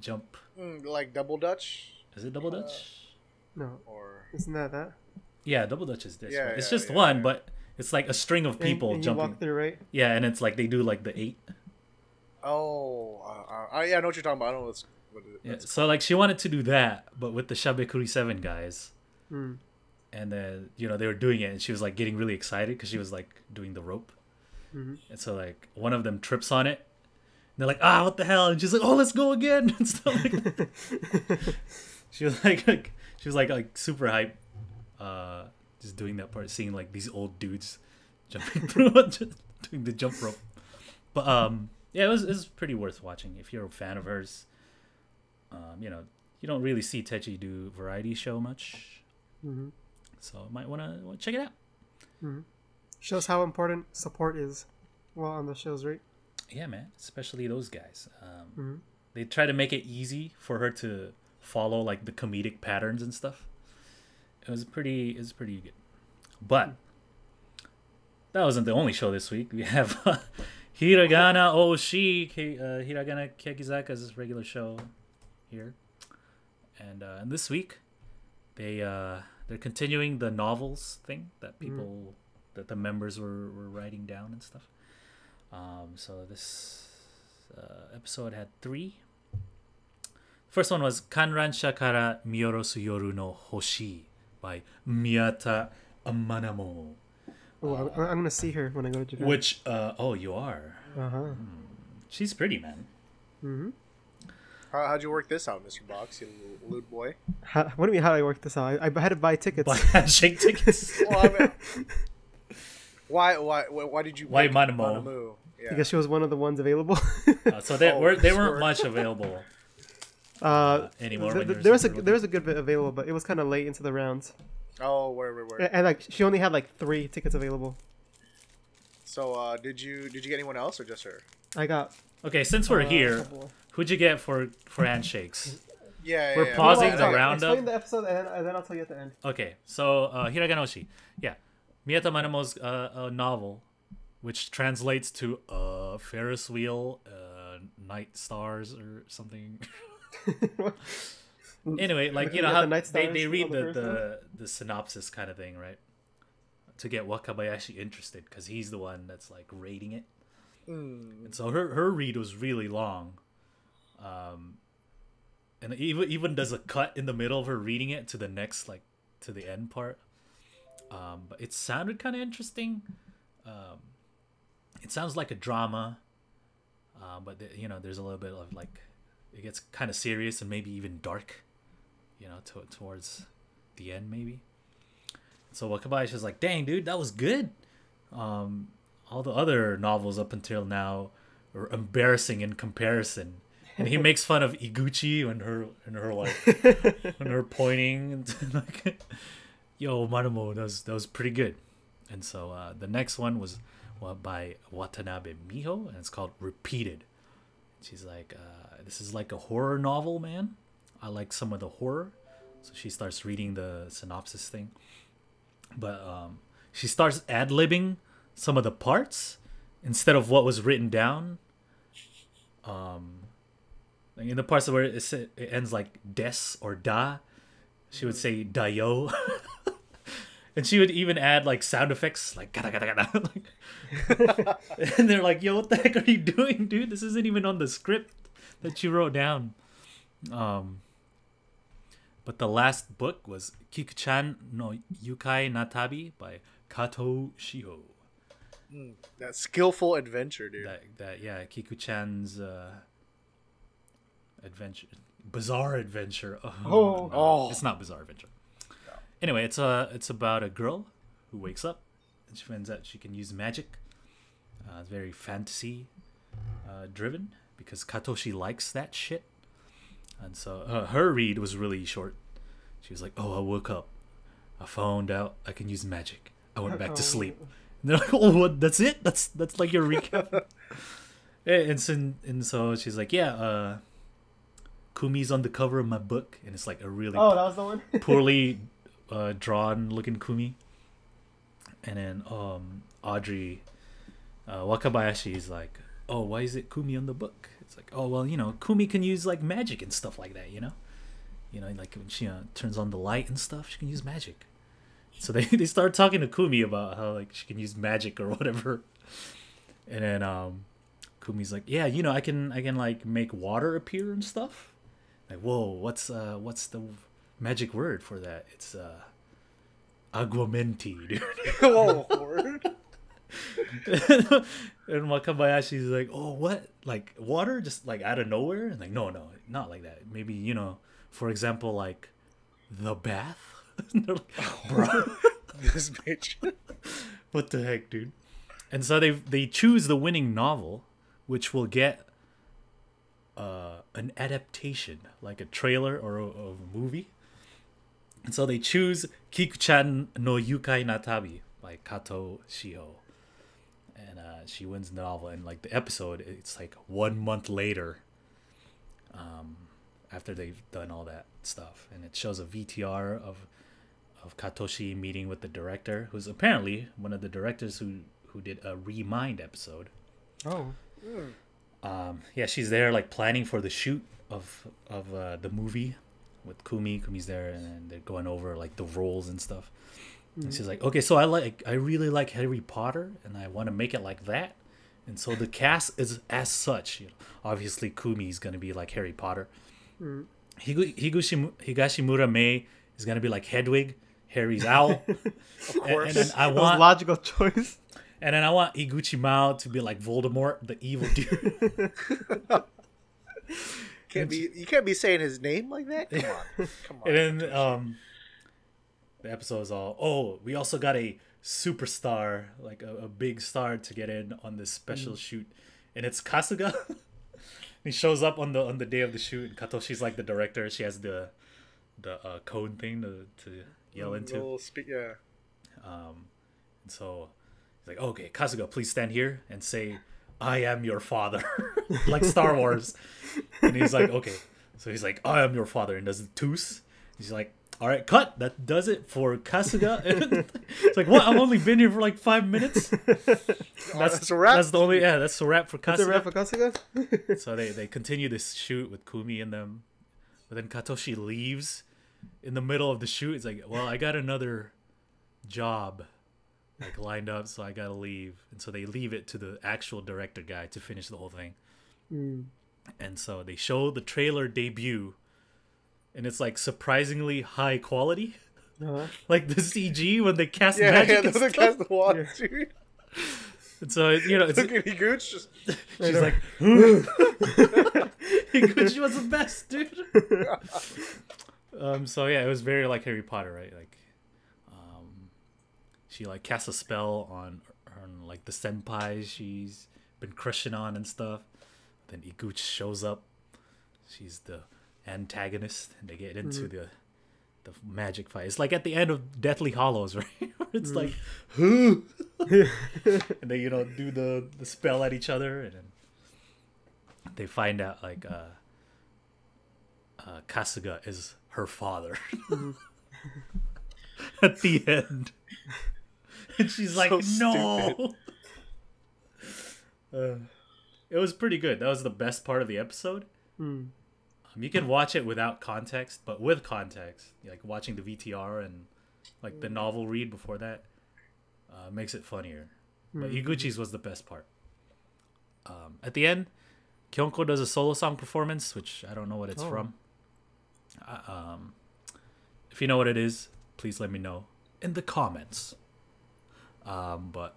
jump. Like double dutch? Is it double dutch? No. Or Isn't that? Yeah, double dutch is this. Yeah, right? It's yeah, just yeah, one, yeah. but it's like a string of people and jumping. You walk through, right? Yeah, and it's like they do like the 8. yeah, I know what you're talking about. I don't know what it Yeah, is. so like she wanted to do that, but with the Shabekuri 7 guys. And then, you know, they were doing it, and she was like getting really excited because she was like doing the rope. And so like one of them trips on it. And they're like, what the hell? And she's like, oh, let's go again and stuff like that. She was like super hype, just doing that part, seeing like these old dudes jumping through, just doing the jump rope. But yeah, it was pretty worth watching if you're a fan of hers. You know, you don't really see Techi do variety show much, so might want to check it out. Shows how important support is while on the shows, right? Yeah, man, especially those guys. They try to make it easy for her to follow like the comedic patterns and stuff. It was pretty good. But that wasn't the only show this week. We have Hiragana Oshi, Hiragana Kekizaka's regular show here, and this week they're continuing the novels thing that people that the members were writing down and stuff. So this episode had 3. First one was Kanransha Kara Miyorosu Yoru no Hoshi by Miyata Amanamo. Oh, I'm gonna see her when I go to Japan. Which, you are. She's pretty, man. How'd you work this out, Mr. Box, you little lewd boy? What do you mean, how do I work this out? I had to buy tickets. Buy handshake tickets. Well, I mean, why did you? Why pick Manamo? Yeah. Because she was one of the ones available. So they weren't much available anymore. There was a good bit available, but it was kind of late into the rounds. Oh, where? And like she only had like 3 tickets available. So did you get anyone else or just her? I got. Okay, since we're here, Who'd you get for handshakes? Yeah, We're yeah, pausing yeah. the roundup. Explain the episode and then I'll tell you at the end. Okay, so Hiragana Oshi. Yeah. Miyata Manamo's novel, which translates to Ferris wheel, night stars or something. Anyway, like, you know how they read the synopsis kind of thing, right? To get Wakabayashi interested, because he's the one that's like rating it. And so her read was really long. And even does a cut in the middle of her reading it to the next, like, to the end part. But it sounded kind of interesting. It sounds like a drama, but you know, there's a little bit of like, it gets kind of serious and maybe even dark, you know, towards the end maybe. So Wakabayashi is like, "Dang, dude, that was good. All the other novels up until now are embarrassing in comparison." And he makes fun of Iguchi and her like and her pointing and like, "Yo, Marumo, that was pretty good." And so the next one was by Watanabe Miho, and it's called Repeated. She's like, "This is like a horror novel, man. I like some of the horror." So she starts reading the synopsis thing, but she starts ad-libbing some of the parts instead of what was written down. Like in the parts where it ends like des or da, she would say dayo. And she would even add like sound effects like gata gata gata. Like, and they're like, "Yo, what the heck are you doing, dude? This isn't even on the script that you wrote down." But the last book was Kiku-chan no Yukai Natabi by Kato Shiho. That skillful adventure, dude. That yeah, Kiku-chan's adventure, bizarre adventure. It's not bizarre adventure. No. Anyway, it's about a girl who wakes up and she finds out she can use magic. It's very fantasy driven because Katoshi likes that shit. And so her read was really short. She was like, "Oh, I woke up. I found out I can use magic. I went back to sleep." And they're like, "Oh, what? That's it? That's like your recap?" and so she's like, "Yeah, Kumi's on the cover of my book." And it's like a really that was the one? poorly drawn looking Kumi. And then Audrey Wakabayashi is like, "Oh, why is it Kumi on the book?" It's like, "Oh, well, you know, Kumi can use like magic and stuff like that, you know, like when she turns on the light and stuff, she can use magic." So they start talking to Kumi about how like she can use magic or whatever. And then Kumi's like, "Yeah, you know, I can like make water appear and stuff." Like, "Whoa, what's the magic word for that?" It's aguamenti, dude. Oh, word. And Wakabayashi's like, "Oh, what? Like water just like out of nowhere?" And like, no, not like that. Maybe, you know, for example, like the bath. They're like, "Bro, This bitch." what the heck, dude?" And so they choose the winning novel, which will get an adaptation, like a trailer or a movie. And so they choose Kiku-chan no Yukai Natabi by Kato Shiho. And she wins the novel. And like the episode, it's like 1 month later, after they've done all that stuff. And it shows a VTR of Katoshi meeting with the director, who's apparently one of the directors who did a Remind episode. Oh. Yeah, she's there like planning for the shoot of the movie with Kumi. Kumi's there, and they're going over like the roles and stuff. And she's like, "Okay, so I really like Harry Potter, and I want to make it like that." And so the cast is as such. You know, obviously, Kumi's gonna be like Harry Potter. Higashimura Mei is gonna be like Hedwig. Harry's owl. Of course. And then I That was want logical choice. And then I want Iguchi Mao to be like Voldemort, the evil dude. You can't be saying his name like that. Come on. And then the episode is all, "Oh, we also got a superstar, like a big star to get in on this special shoot," and it's Kasuga. He shows up on the day of the shoot, and Katoshi's like the director. She has the code thing to yell into. Yeah. And so he's like, "Okay, Kasuga, please stand here and say I am your father. Like Star Wars. And he's like, okay. So he's like, I am your father. And does the toos. He's like, all right, cut. That does it for Kasuga. It's like, what? I've only been here for like 5 minutes. That's a wrap. That's the only. Yeah, that's a wrap for Kasuga. That's a wrap for Kasuga. So they continue this shoot with Kumi and them, but then Katoshi leaves in the middle of the shoot. It's like, well, I got another job like lined up, so I gotta leave. And so they leave it to the actual director guy to finish the whole thing. And so they show the trailer debut, and it's like surprisingly high quality. Like the CG when they cast magic and stuff. Cast the water, dude. And so it's Look at Higuchi just. she's like, Higuchi was the best, dude. So yeah, it was very like Harry Potter, right? Like, she like casts a spell on like the senpai she's been crushing on and stuff. Then Higuchi shows up. She's the antagonist, and they get into the magic fight. It's like at the end of Deathly Hallows, right? It's like, and they do the spell at each other, and then they find out like Kasuga is her father at the end, and she's like, no. It was pretty good. That was the best part of the episode. You can watch it without context, but with context, like watching the VTR and like the novel read before that, makes it funnier. But Higuchi's was the best part. At the end, Kyonko does a solo song performance, which I don't know what it's from. If you know what it is, please let me know in the comments. But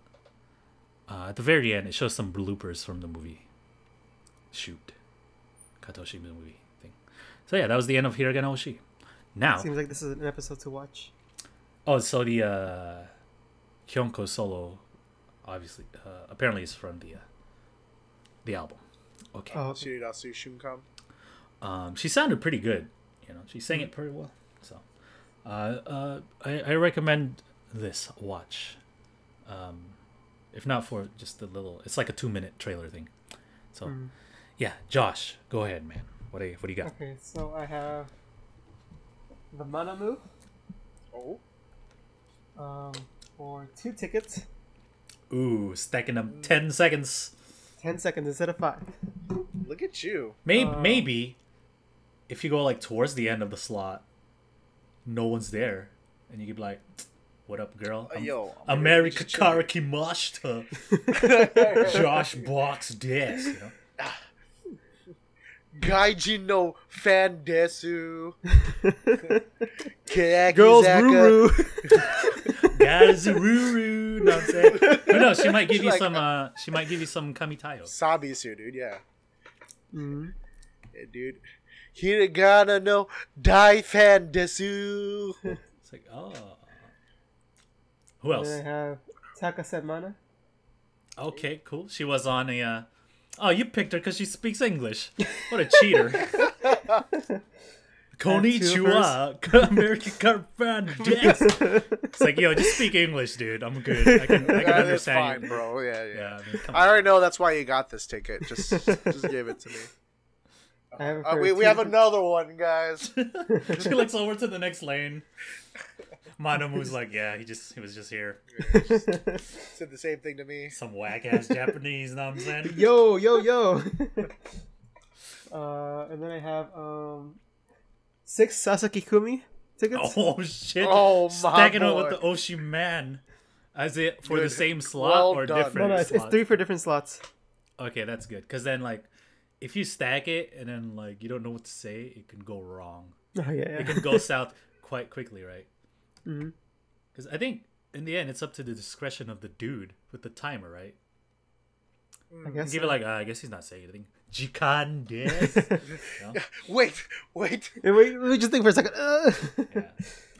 at the very end, it shows some bloopers from the movie shoot. Katoshi movie thing. So yeah, that was the end of Hiragana Oshi. Now seems like this is an episode to watch. Oh, so the Kyonko solo, obviously, apparently is from the album. Okay. She sounded pretty good. She sang it pretty well. So, I recommend this watch. If not for just the little, it's like a 2-minute trailer thing. So, yeah, Josh, go ahead, man. What do you got? Okay, so I have the Manamu. For 2 tickets. Ooh, stacking them 10 seconds. 10 seconds instead of 5. Look at you. Maybe if you go like towards the end of the slot, no one's there, and you could be like, "What up, girl? America Karakimashita." Josh Box des. Gaijin no fan desu. Keyakitte Girls Ruru. Guys Ruru. No, I'm saying. Who knows? She might give you some. She might give you some kamitayo. Sabisu, dude. Yeah. Yeah, dude. Hiragana no dai fan desu. It's like, oh. Who else? And I have Takasemana. Okay, cool. She was on a. Oh, you picked her because she speaks English. What a cheater. Konnichiwa, American Carpan. It's like, yo, just speak English, dude. I'm good. I can understand fine, bro. Yeah. I already know that's why you got this ticket. Just give it to me. We have another one, guys. She looks over to the next lane. Manamu's like, yeah, he was just here. Said the same thing to me. Some whack ass Japanese, you know what I'm saying? Yo. And then I have 6 Sasaki Kumi tickets. Oh shit! Oh my Stacking boy. up with the Oshi man. Is it for the same slot or done. different? No, it's 3 for different slots. Okay, that's good. Because then, like, if you stack it and then like you don't know what to say, it can go wrong. Oh, yeah. It can go south quite quickly, right? Because I think in the end, it's up to the discretion of the dude with the timer, right? I guess. Give it like, I guess he's not saying anything. Jikan des. No? Wait. Wait, let me just think for a second. Yeah.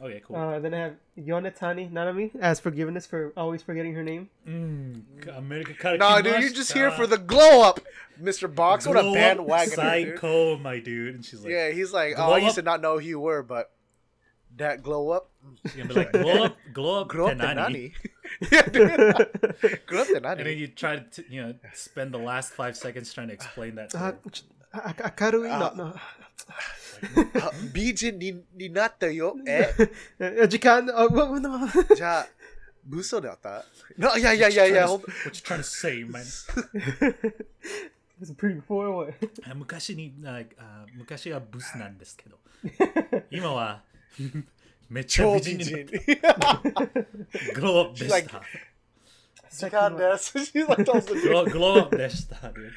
Okay, cool. Then I have Yonetani Nanami as forgiveness for always forgetting her name. America No, dude, you're just here for the glow up, Mr. Box. What a bandwagon, psycho, my dude. And she's like, yeah, he's like, I used to not know who you were, but that glow up. she's gonna be like, glow up, Grow up, Tenani. Nani. Yeah, dude. Kurate And then nani? you try to, spend the last 5 seconds trying to explain that. To her. Akarui? No. Bijin ni natta yo. Eh? 時間 no. じゃあ、嘘だった No, yeah. What you trying to say, man? It's pretty far away. 昔はブスなんですけど、今はめっちゃ超美美人に人。グローアップでした。時間です。She's like, tells the グローアップでした。dude.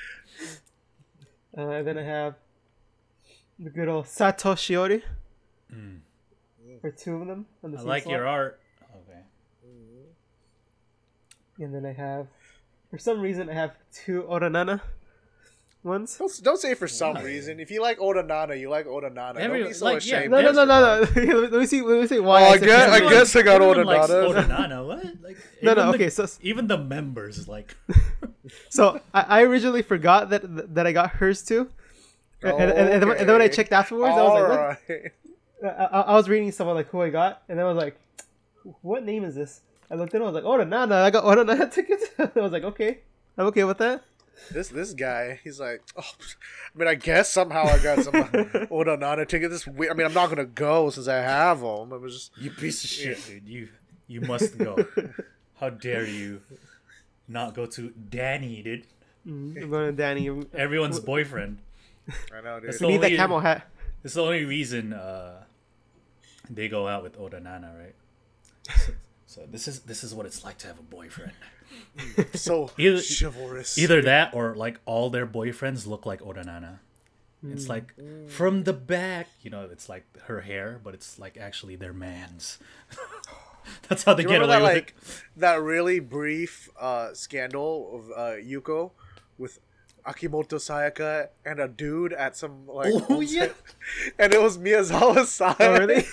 And then I have the good old Sato Shiori. For 2 of them. On the I same like slot. your art. Okay. And then I have, for some reason, I have 2 Oranana ones. Don't say for some reason. If you like Oda Nana, you like Oda Nana. Don't be so ashamed. No. Let me see why. Oh, I guess I got Oda Everyone likes Nana. Oda Nana. What? Like, No, even okay, so- even the members like. So I originally forgot that I got hers too. And then when I checked afterwards, I was like, what? Alright. I was reading someone like who I got, and then I was like, what name is this? I looked at it, I was like, oh, Nana, I got Oda Nana tickets. I was like, okay, I'm okay with that. This guy, he's like, oh, I mean, I guess somehow I got some Oda Nana tickets. This weird. I mean, I'm not gonna go since I have them. I was just You piece of shit, dude. You must go. How dare you not go to Danny, dude? I'm going to Danny. Everyone's boyfriend. I know, dude. That's We need that only- camel hat. It's the only reason they go out with Oda Nana, right? So this is what it's like to have a boyfriend. So Either- chivalrous. Either that or like all their boyfriends look like Oda Nana. It's like from the back, it's like her hair, but it's like actually their man's. That's how they You get remember away that with that really brief scandal of Yuko with Akimoto Sayaka and a dude at some like Oh, yeah. and it was Miyazawa's side. Oh, really?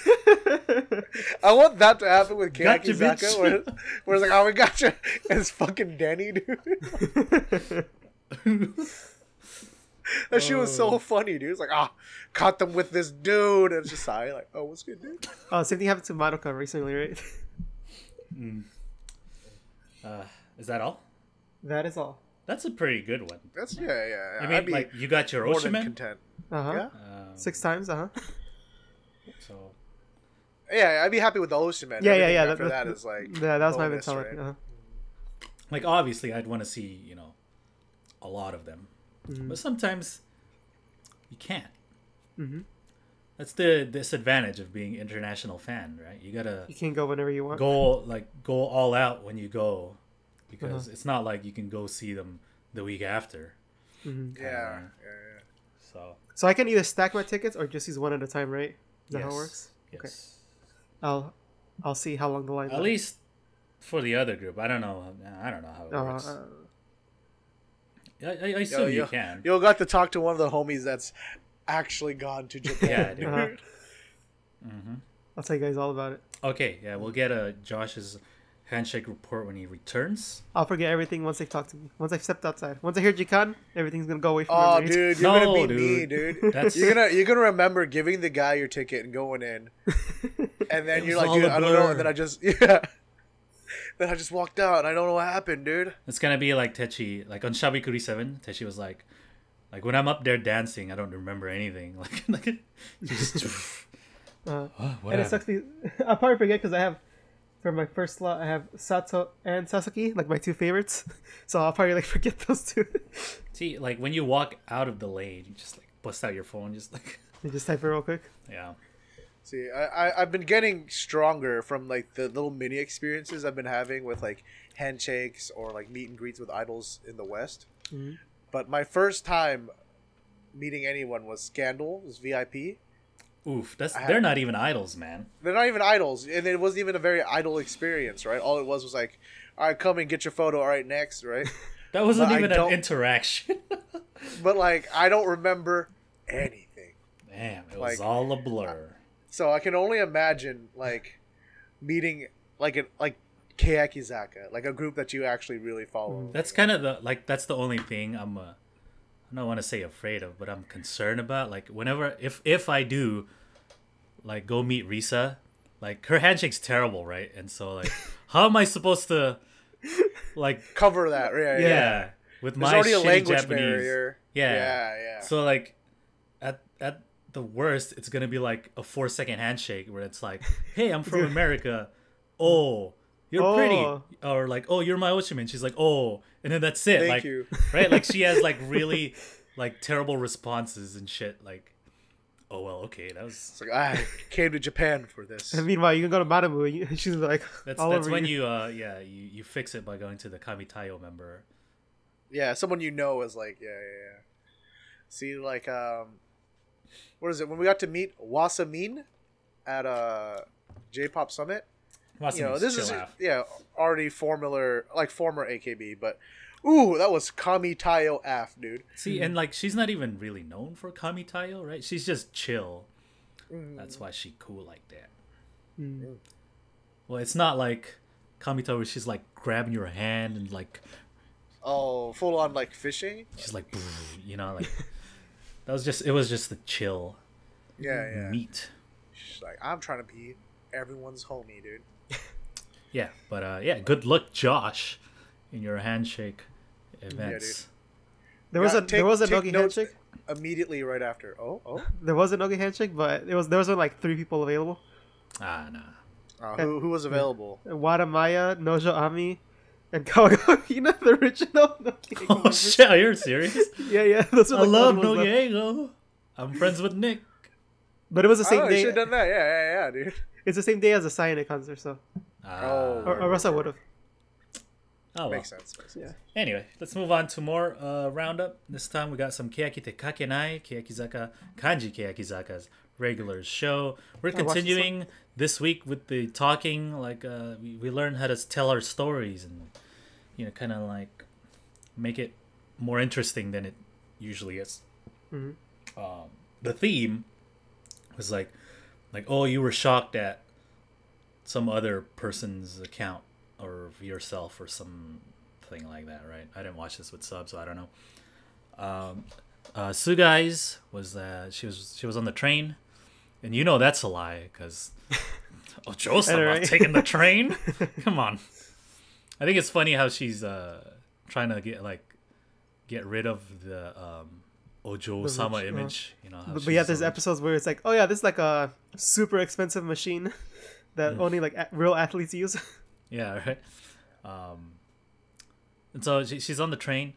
I want that to happen with Gotcha, Keyakitte Kakenai, bitch. where it's like, oh, we got you. And it's fucking Danny, dude. That shit was so funny, dude. It's like, caught them with this dude. And it's just like, oh, what's good, dude? Oh, same thing happened to Madoka recently, right? Is that all? That is all. That's a pretty good one. That's, yeah. I I'd mean, be like you got your more than Oshiman. content. Uh-huh. Yeah? 6 times, uh-huh. So Yeah, I'd be happy with the Ocean Man. Yeah. Everything After that is like, Yeah, that was my bonus, mentality. right? like obviously I'd want to see a lot of them, but sometimes you can't. That's the disadvantage of being international fan, right? You gotta You can go whenever you want. go all out when you go, because it's not like you can go see them the week after. Yeah. So I can either stack my tickets or just use one at a time, right? Is that how it works? Yes. I'll see how long the line. At least for the other group, I don't know how it works. I assume you can. You got to talk to one of the homies that's actually gone to Japan. Yeah, dude. I'll tell you guys all about it. Okay, yeah, we'll get Josh's handshake report when he returns. I'll forget everything once they've talked to me. Once I've stepped outside. Once I hear Jikan, everything's gonna go away from Oh, me. dude, you're No, gonna be me, dude. dude. That's- You're gonna remember giving the guy your ticket and going in, and then It you're was like, all dude, a I don't know. blur. And then I just then I just walked out and I don't know what happened, dude. It's gonna be like Techi, like on Shabekuri 7, Techi was like when I'm up there dancing, I don't remember anything. Like just And what it sucks me. I'll probably forget because I have, for my first slot, I have Sato and Sasaki, like my 2 favorites. So I'll probably forget those 2. See, like when you walk out of the lane, you just bust out your phone, just You just type it real quick. yeah. See, I've been getting stronger from the little mini experiences I've been having with handshakes or meet and greets with idols in the West. But my first time meeting anyone was Scandal, was VIP. Oof, they're not even idols, man. They're not even idols, and it wasn't even a very idol experience, right? All it was all right, come and get your photo. All right, next, right? That wasn't But I even an don't- interaction. But I don't remember anything. Damn, it was all a blur. So I can only imagine meeting Keyakitte, like a group that you actually really follow. That's kind of that's the only thing I don't want to say afraid of, but I'm concerned about. Whenever if I do go meet Risa, like her handshake's terrible, right? And so like, how am I supposed to like cover that? Yeah. With There's my already a shitty language Japanese. barrier. Yeah. So like, at the worst, it's gonna be like a 4-second handshake where it's like, "Hey, I'm from America. Oh, you're pretty," or like, "Oh, you're my Oshiman." She's like, "Oh," and then that's it. Thank like, you. right? Like she has like really like terrible responses and shit. Like, oh well, okay, that was. It's like I came to Japan for this. And meanwhile, you can go to Madamu, and she's like, That's all over when you. you fix it by going to the Kamitayo member. Yeah, someone you know is like, yeah. See, like, what is it? When we got to meet Wasamin at J-Pop Summit, this is already former AKB, but ooh, that was Kamitayo AF, dude. See, and like she's not even really known for Kamitayo, right? She's just chill. That's why she cool like that. Well, it's not like Kamitayo where she's like grabbing your hand and like. Oh, full on like fishing. She's like, like it was just the chill. Yeah. Meat. She's like, I'm trying to be everyone's homie, dude. Yeah, but good luck, Josh, in your handshake events. Yeah, there was a Nogi handshake immediately right after. Oh. There was a Nogi handshake, but there was only like 3 people available. Ah, nah. Who was available? Wadamaya, Nojo Ami, and Kawagahina, the original Nogi. Oh shit, are you serious? Yeah. Those were I love Nogiego. I'm friends with Nick. But it was the same day. You should have done that. Yeah, dude. It's the same day as the Sayane concert, so. Or else I would have. Oh, well. Makes sense. Yeah. Anyway, let's move on to more roundup. This time we got some Keyakitte Kakenai, Kanji Keyakizaka's regular show. We're continuing this week with the talking. Like we learned how to tell our stories and kind of like make it more interesting than it usually is. The theme was like, oh, you were shocked at some other person's account or yourself or something like that, right? I didn't watch this with subs, so I don't know. Sugai's was she was on the train, and that's a lie because Ojo-sama taking the train. Come on, I think it's funny how she's trying to get rid of the Ojo-sama image. But yeah, there's episodes where it's like, oh yeah, this is like a super expensive machine that only like real athletes use. Yeah, right. And so she's on the train.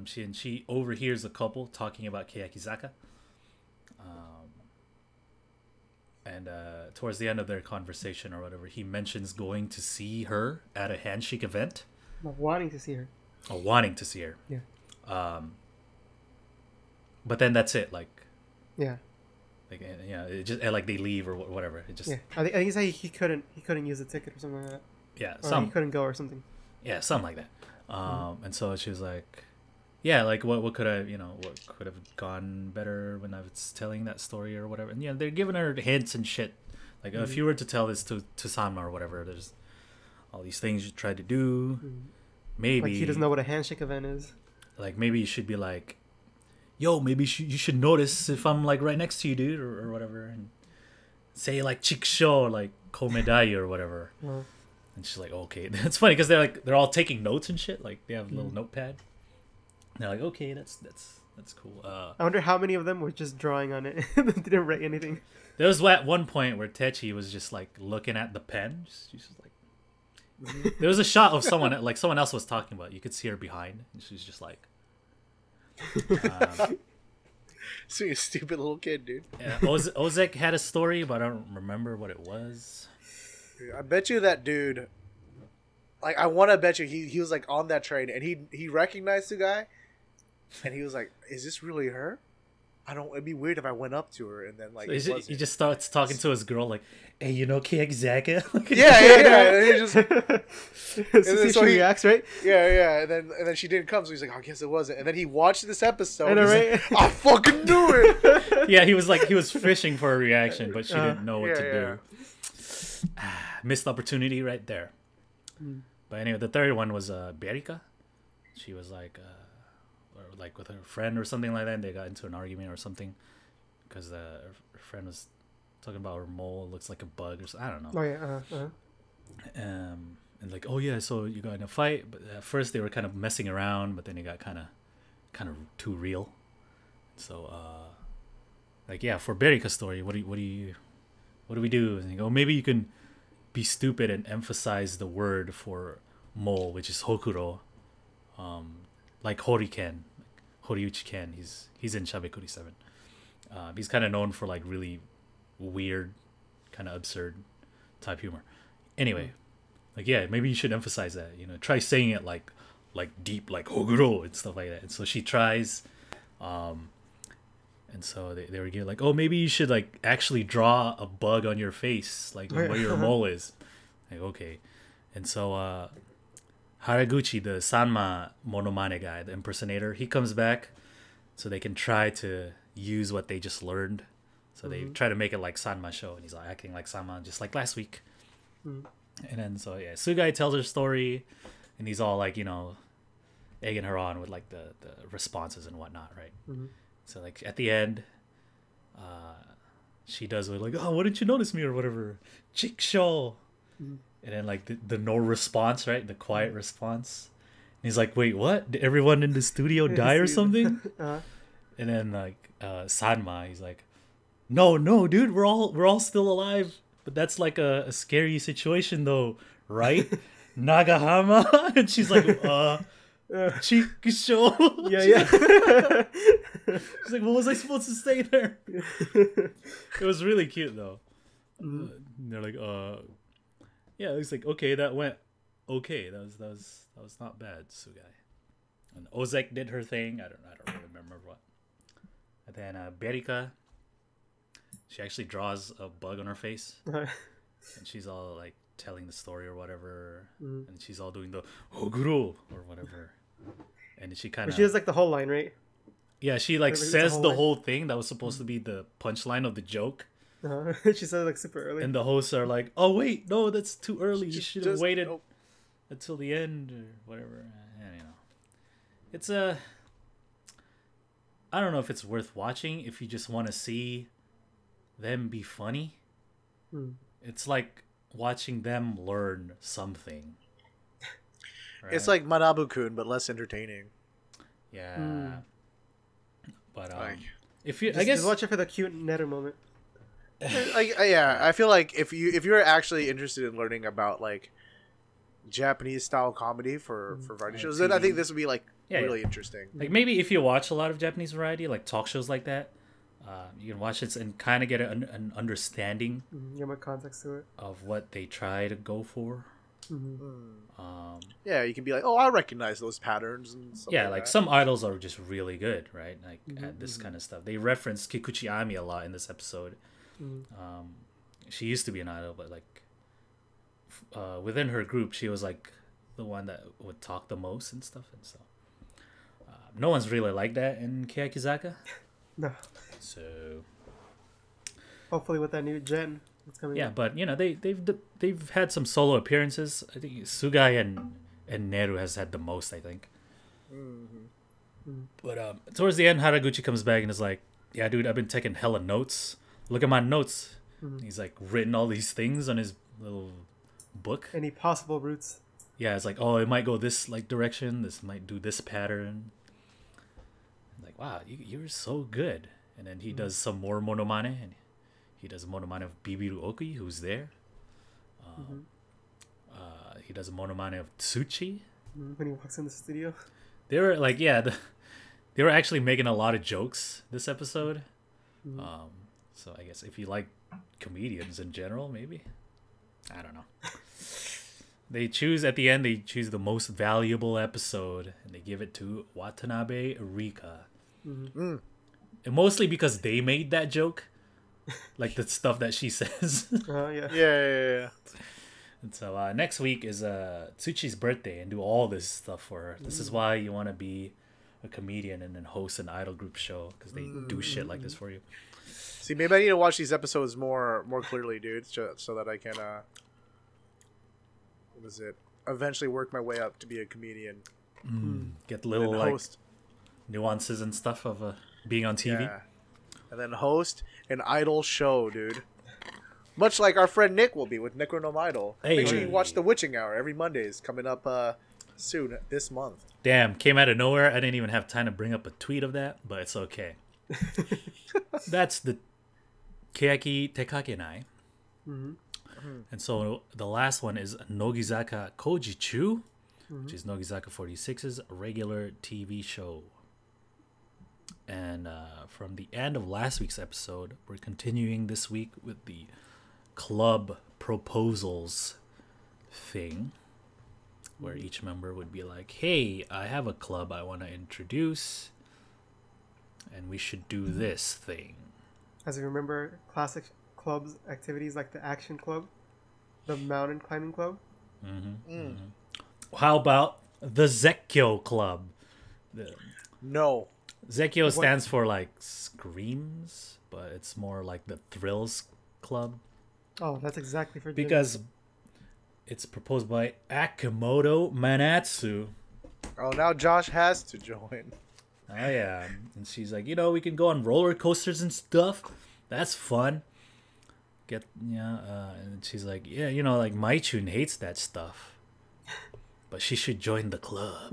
She overhears a couple talking about Keyakizaka. And towards the end of their conversation or whatever, he mentions going to see her at a handshake event. Wanting to see her. Oh, wanting to see her. Yeah. But then that's it. Yeah. It just like they leave or whatever. It just. Yeah. I think he said he couldn't use the ticket or something like that. Yeah. Or he couldn't go or something. Yeah, something like that. And so she was like, yeah, like what could I, what could have gone better when I was telling that story or whatever. And they're giving her hints and shit. Like if you were to tell this to Sama or whatever, there's all these things you try to do. Maybe like he doesn't know what a handshake event is. Like maybe you should be like, yo, maybe you should notice if I'm like right next to you, dude, or whatever, and say like chiksho, like komedai or whatever. And she's like, okay. It's funny because they're all taking notes and shit. Like they have a little notepad. And they're like, okay, that's cool. I wonder how many of them were just drawing on it and didn't write anything. There was at one point where Techi was just like looking at the pen. She's just like, there was a shot of someone else was talking about. You could see her behind, and she's just like. So you stupid little kid, dude. Yeah, Ozek had a story, but I don't remember what it was. I bet you that dude. Like, I want to bet you he was like on that train and he recognized the guy, and he was like, "Is this really her? I don't. It'd be weird if I went up to her and then like." So he just starts talking to his girl like, "Hey, Keyakizaka?" Yeah. And he just. So he reacts, right? Yeah. And then she didn't come, so he's like, "I guess it wasn't." And then he watched this episode. I know, right? Like, I fucking knew it. Yeah, he was fishing for a reaction, but she didn't know what to do. Missed opportunity right there. But anyway, the third one was Berika. She was like with her friend or something like that, and they got into an argument or something because her friend was talking about her mole looks like a bug or something. I don't know. Oh yeah. And like, oh yeah, so you got in a fight, but at first they were kind of messing around, but then it got kind of too real. So like, yeah, for Berika's story, what do we do? And you go, maybe you can be stupid and emphasize the word for mole, which is hokuro, like Hori Ken, Horiuchi Ken. He's in Shabekuri 7. He's kind of known for like really weird, kind of absurd type humor. Anyway, like, yeah, maybe you should emphasize that. You know, try saying it like deep, like hokuro and stuff like that. And so she tries, and so they were like, oh, maybe you should like actually draw a bug on your face, like where your mole is. Like, okay. And so Haraguchi, the Sanma monomane guy, the impersonator, he comes back so they can try to use what they just learned. So they try to make it like Sanma show, and he's like acting like Sanma just like last week. And then so yeah, Sugai tells her story, and he's all like, you know, egging her on with like the responses and whatnot, right? So like at the end, she does like, oh, why didn't you notice me or whatever, chick show. And then like the no response, right? The quiet response. And he's like, wait, what? Did everyone in the studio die or something? And then like Sanma, he's like, no, dude, we're all still alive. But that's like a scary situation though, right? Nagahama? And she's like, Chikisho. Yeah. She's like, what was I supposed to say there? It was really cute though. They're like, yeah, it's like, okay, that went okay. That was not bad, Sugai. And Ozek did her thing. I don't really remember what. And then Berika, she actually draws a bug on her face, and she's all like telling the story or whatever, and she's all doing the hoguro or whatever, and she kind of, she has like the whole line, right? Yeah, she like says the whole thing that was supposed to be the punchline of the joke. She said it like super early, and the hosts are like, oh wait, no, that's too early, you should have waited until the end or whatever. You know, it's I don't know if it's worth watching if you just want to see them be funny. It's like watching them learn something, right? It's like Manabu-kun but less entertaining. Yeah. But if you, I guess, just watch it for the cute Netter moment. I feel like if you're actually interested in learning about like Japanese style comedy for variety shows, then I think this would be like really interesting. Like maybe if you watch a lot of Japanese variety, like talk shows like that, you can watch it and kind of get an understanding, get more context to it of what they try to go for. Yeah, you can be like, oh, I recognize those patterns and stuff. Yeah, like some idols are just really good, right? Like at this kind of stuff. They reference Kikuchi Ami a lot in this episode. She used to be an idol, but like within her group, she was like the one that would talk the most and stuff, and so no one's really like that in Keyakitte. No. So hopefully with that new gen that's coming. Yeah, but you know they've had some solo appearances. I think Sugai and Neru has had the most, I think. But towards the end, Haraguchi comes back and is like, "Yeah, dude, I've been taking hella notes. Look at my notes." He's like written all these things on his little book. Any possible routes? Yeah, it's like, oh, it might go this like direction. This might do this pattern. Like, wow, you're so good. And then he does some more monomane, and he does a monomane of Bibiru Oki, who's there. He does a monomane of Tsuchi when he walks in the studio. They were like, they were actually making a lot of jokes this episode. So I guess if you like comedians in general, maybe, I don't know. They choose at the end. They choose the most valuable episode, and they give it to Watanabe Rika. And mostly because they made that joke, like the stuff that she says. Yeah. And so next week is Tsuchi's birthday, and do all this stuff for her. This is why you want to be a comedian and then host an idol group show, because they do shit like this for you. See, maybe I need to watch these episodes more clearly, dude, so that I can eventually work my way up to be a comedian. Get little like nuances and stuff of being on TV. Yeah. And then host an idol show, dude. Much like our friend Nick will be with Necronomidol. Hey. Make sure you watch The Witching Hour every Mondays coming up soon this month. Damn, came out of nowhere. I didn't even have time to bring up a tweet of that, but it's okay. That's the Keyakitte Kakenai. And so the last one is Nogizaka Kouji Chuu, which is Nogizaka46's regular TV show. And from the end of last week's episode, we're continuing this week with the club proposals thing, where each member would be like, hey, I have a club I want to introduce, and we should do this thing. As you remember, classic clubs activities like the Action Club, the Mountain Climbing Club. How about the Zekkyo Club? No. Zekkyo stands for like screams, but it's more like the Thrills Club. Oh, that's exactly for because it's proposed by Akimoto Manatsu. Oh, now Josh has to join. Oh yeah, and she's like, we can go on roller coasters and stuff. That's fun. And she's like, like Maichun hates that stuff, but she should join the club.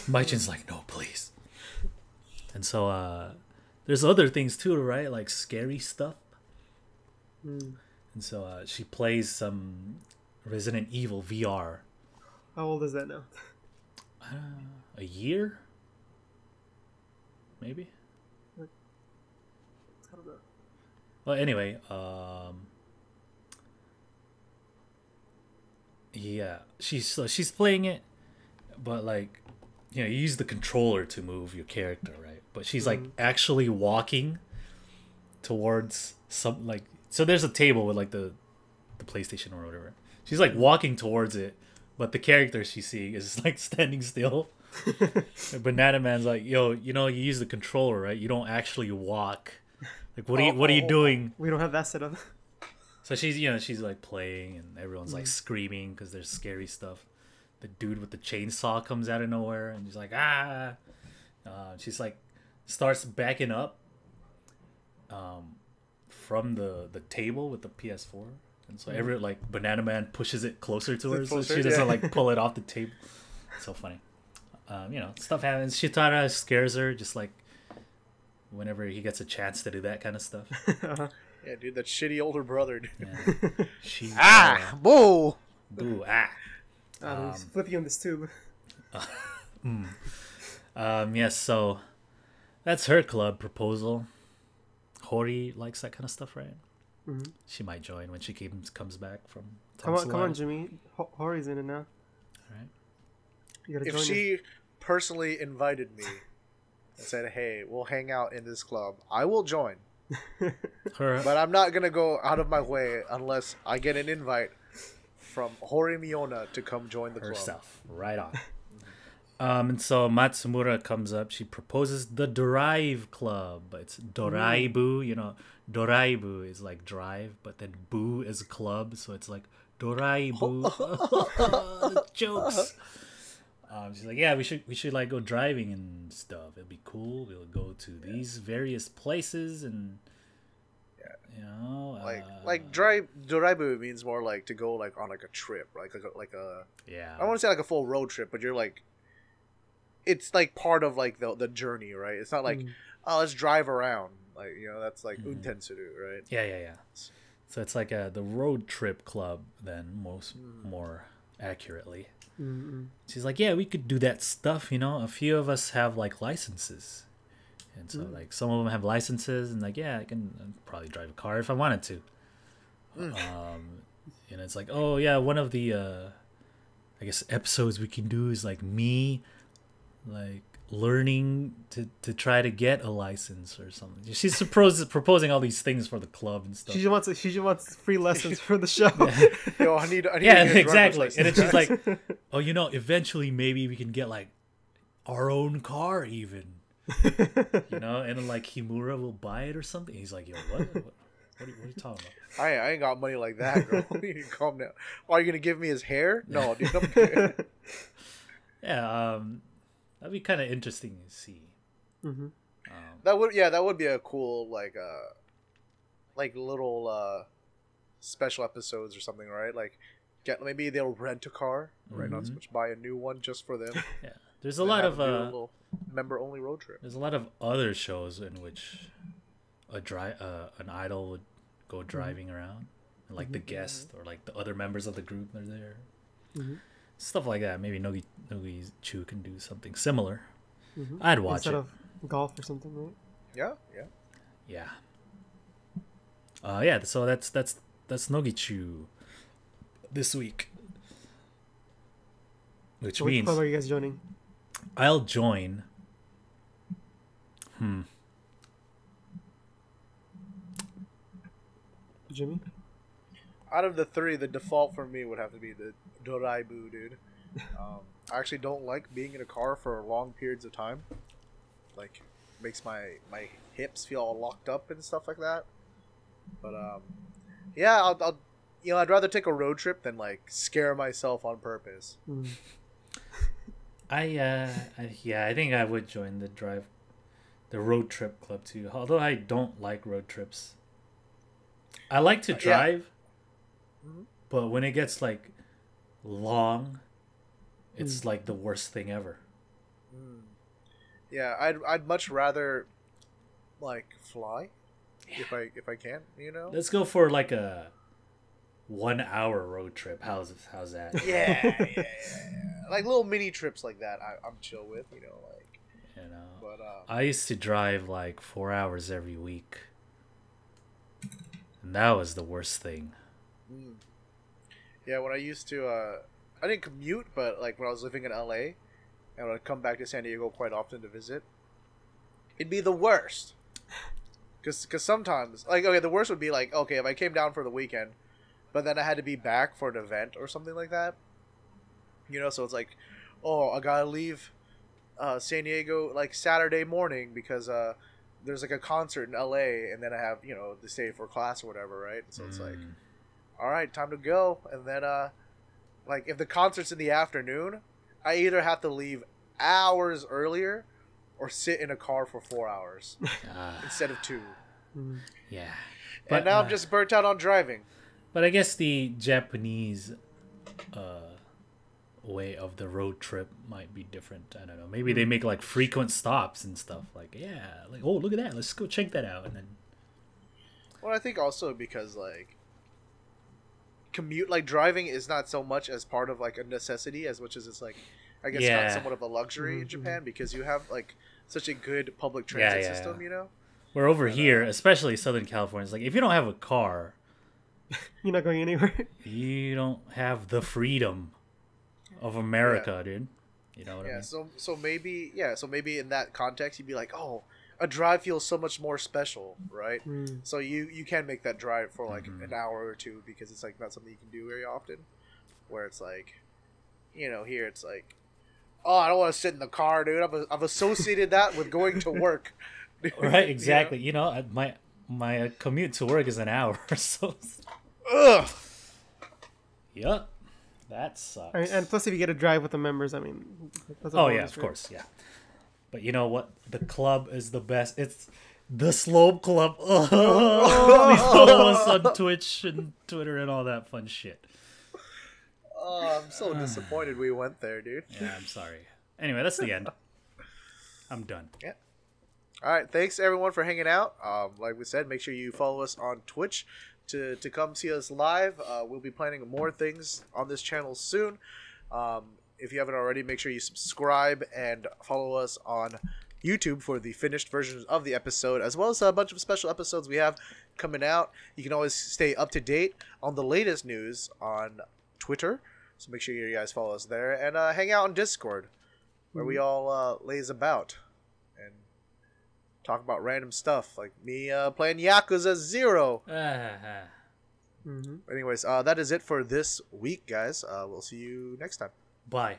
Maichun's like, no, please. And so there's other things too, right? Like scary stuff. And so she plays some Resident Evil VR. How old is that now? A year? Maybe? I don't know. Well, anyway, yeah, she's playing it, but like, you use the controller to move your character, right? But she's like actually walking towards some like, so there's a table with like the PlayStation or whatever. She's like walking towards it, but the character she's seeing is like standing still. Banana Man's like, yo, you use the controller, right? You don't actually walk. Like, what are you doing? We don't have that set up. So she's she's like playing, and everyone's like screaming because there's scary stuff. The dude with the chainsaw comes out of nowhere, and she's like, ah. She's like starts backing up from the table with the PS4, and so every like Banana Man pushes it closer to her, so she doesn't like pull it off the table. It's so funny. Stuff happens. Shitara scares her, just like whenever he gets a chance to do that kind of stuff. Yeah, dude, that shitty older brother. Dude. Yeah. Boo! Boo, He's flipping on this tube. Yes, so that's her club proposal. Hori likes that kind of stuff, right? She might join when she comes back from Come on, Jimmy. Hori's in it now. All right. If she personally invited me and said, hey, we'll hang out in this club, I will join. But I'm not going to go out of my way unless I get an invite from Hori Miona to come join the club. Herself. Right on. And so Matsumura comes up. She proposes the Drive Club. It's Doraibu. Doraibu is like drive, but then boo is a club. So it's like Doraibu. The jokes. She's like, yeah, we should like go driving and stuff. It'd be cool. We'll go to these various places and Doraibu means more like to go like on like a trip, like a yeah. I don't want to say like a full road trip, but you're like, it's like part of like the journey, right? It's not like let's drive around, like that's like Untensuru, right? Yeah. So it's like the road trip club then, more accurately. She's like, yeah, we could do that stuff, a few of us have like licenses, and so like some of them have licenses, and like, yeah, I can probably drive a car if I wanted to. And it's like, oh yeah, one of the I guess episodes we can do is like me like learning to try to get a license or something. She's proposing all these things for the club and stuff. She just wants free lessons for the show. Yo, I need yeah, exactly. And it's just like, oh, eventually maybe we can get like our own car even. And then like Himura will buy it or something. He's like, yo, what are you talking about? I ain't got money like that, girl. You need to calm down. Are you gonna give me his hair? No, dude. I'm good. Yeah, that'd be kind of interesting to see. That would be a cool like little special episodes or something, right? Like, maybe they'll rent a car, right? Not so much buy a new one just for them. Yeah, there's a lot of member-only road trip. There's a lot of other shows in which an idol would go driving around, and like the guest or like the other members of the group are there. Stuff like that. Maybe Chuu can do something similar. I'd watch Instead it. of golf or something, right? Yeah. Yeah. So that's Nogichu this week, which means club are you guys joining? I'll join. Jimmy? Out of the three, the default for me would have to be the Doraibu, dude. I actually don't like being in a car for long periods of time. Like, makes my hips feel all locked up and stuff like that. But yeah, I'll I'd rather take a road trip than like scare myself on purpose. I think I would join the road trip club too. Although I don't like road trips. I like to drive, but when it gets like long, it's like the worst thing ever. Yeah, I'd much rather like fly if I can, Let's go for like a 1 hour road trip. How's that? Yeah. Like little mini trips like that, I'm chill with, But I used to drive like 4 hours every week, and that was the worst thing. Yeah, when I used to, I didn't commute, but like when I was living in LA, and I'd come back to San Diego quite often to visit, it'd be the worst. Cause sometimes, like, okay, the worst would be like, okay, if I came down for the weekend, but then I had to be back for an event or something like that. So it's like, oh, I gotta leave San Diego like Saturday morning because there's like a concert in LA, and then I have to stay for class or whatever, right? So it's like, all right, time to go. And then like if the concert's in the afternoon, I either have to leave hours earlier or sit in a car for 4 hours instead of 2. Yeah, and now I'm just burnt out on driving. But I guess the Japanese way of the road trip might be different. I don't know. Maybe they make like frequent stops and stuff. Like, oh, look at that. Let's go check that out. And then, well, I think also because like driving is not so much as part of like a necessity as much as it's like, I guess, not somewhat of a luxury in Japan because you have like such a good public transit system. Where over here, especially Southern California, it's like if you don't have a car, you're not going anywhere. You don't have the freedom of America, dude. You know what I mean? So maybe in that context, you'd be like, oh, a drive feels so much more special, right? So you can make that drive for like an hour or two because it's like not something you can do very often. Where it's like, here it's like, oh, I don't want to sit in the car, dude. I've associated that with going to work. Right, exactly. My commute to work is an hour, so. Ugh. Yep. That sucks. And plus, if you get a drive with the members, I mean, that's a bonus, of course, yeah. But you know what? The club is the best. It's the Slope Club. Oh, please follow us on Twitch and Twitter and all that fun shit. Oh, I'm so disappointed we went there, dude. Yeah, I'm sorry. Anyway, that's the end. I'm done. Yeah. All right. Thanks, everyone, for hanging out. Like we said, make sure you follow us on Twitch to come see us live. We'll be planning more things on this channel soon. If you haven't already, make sure you subscribe and follow us on YouTube for the finished versions of the episode, as well as a bunch of special episodes we have coming out. You can always stay up to date on the latest news on Twitter, so make sure you guys follow us there, and hang out on Discord, where we all laze about and talk about random stuff, like me playing Yakuza 0. Anyways, that is it for this week, guys. We'll see you next time. Bye.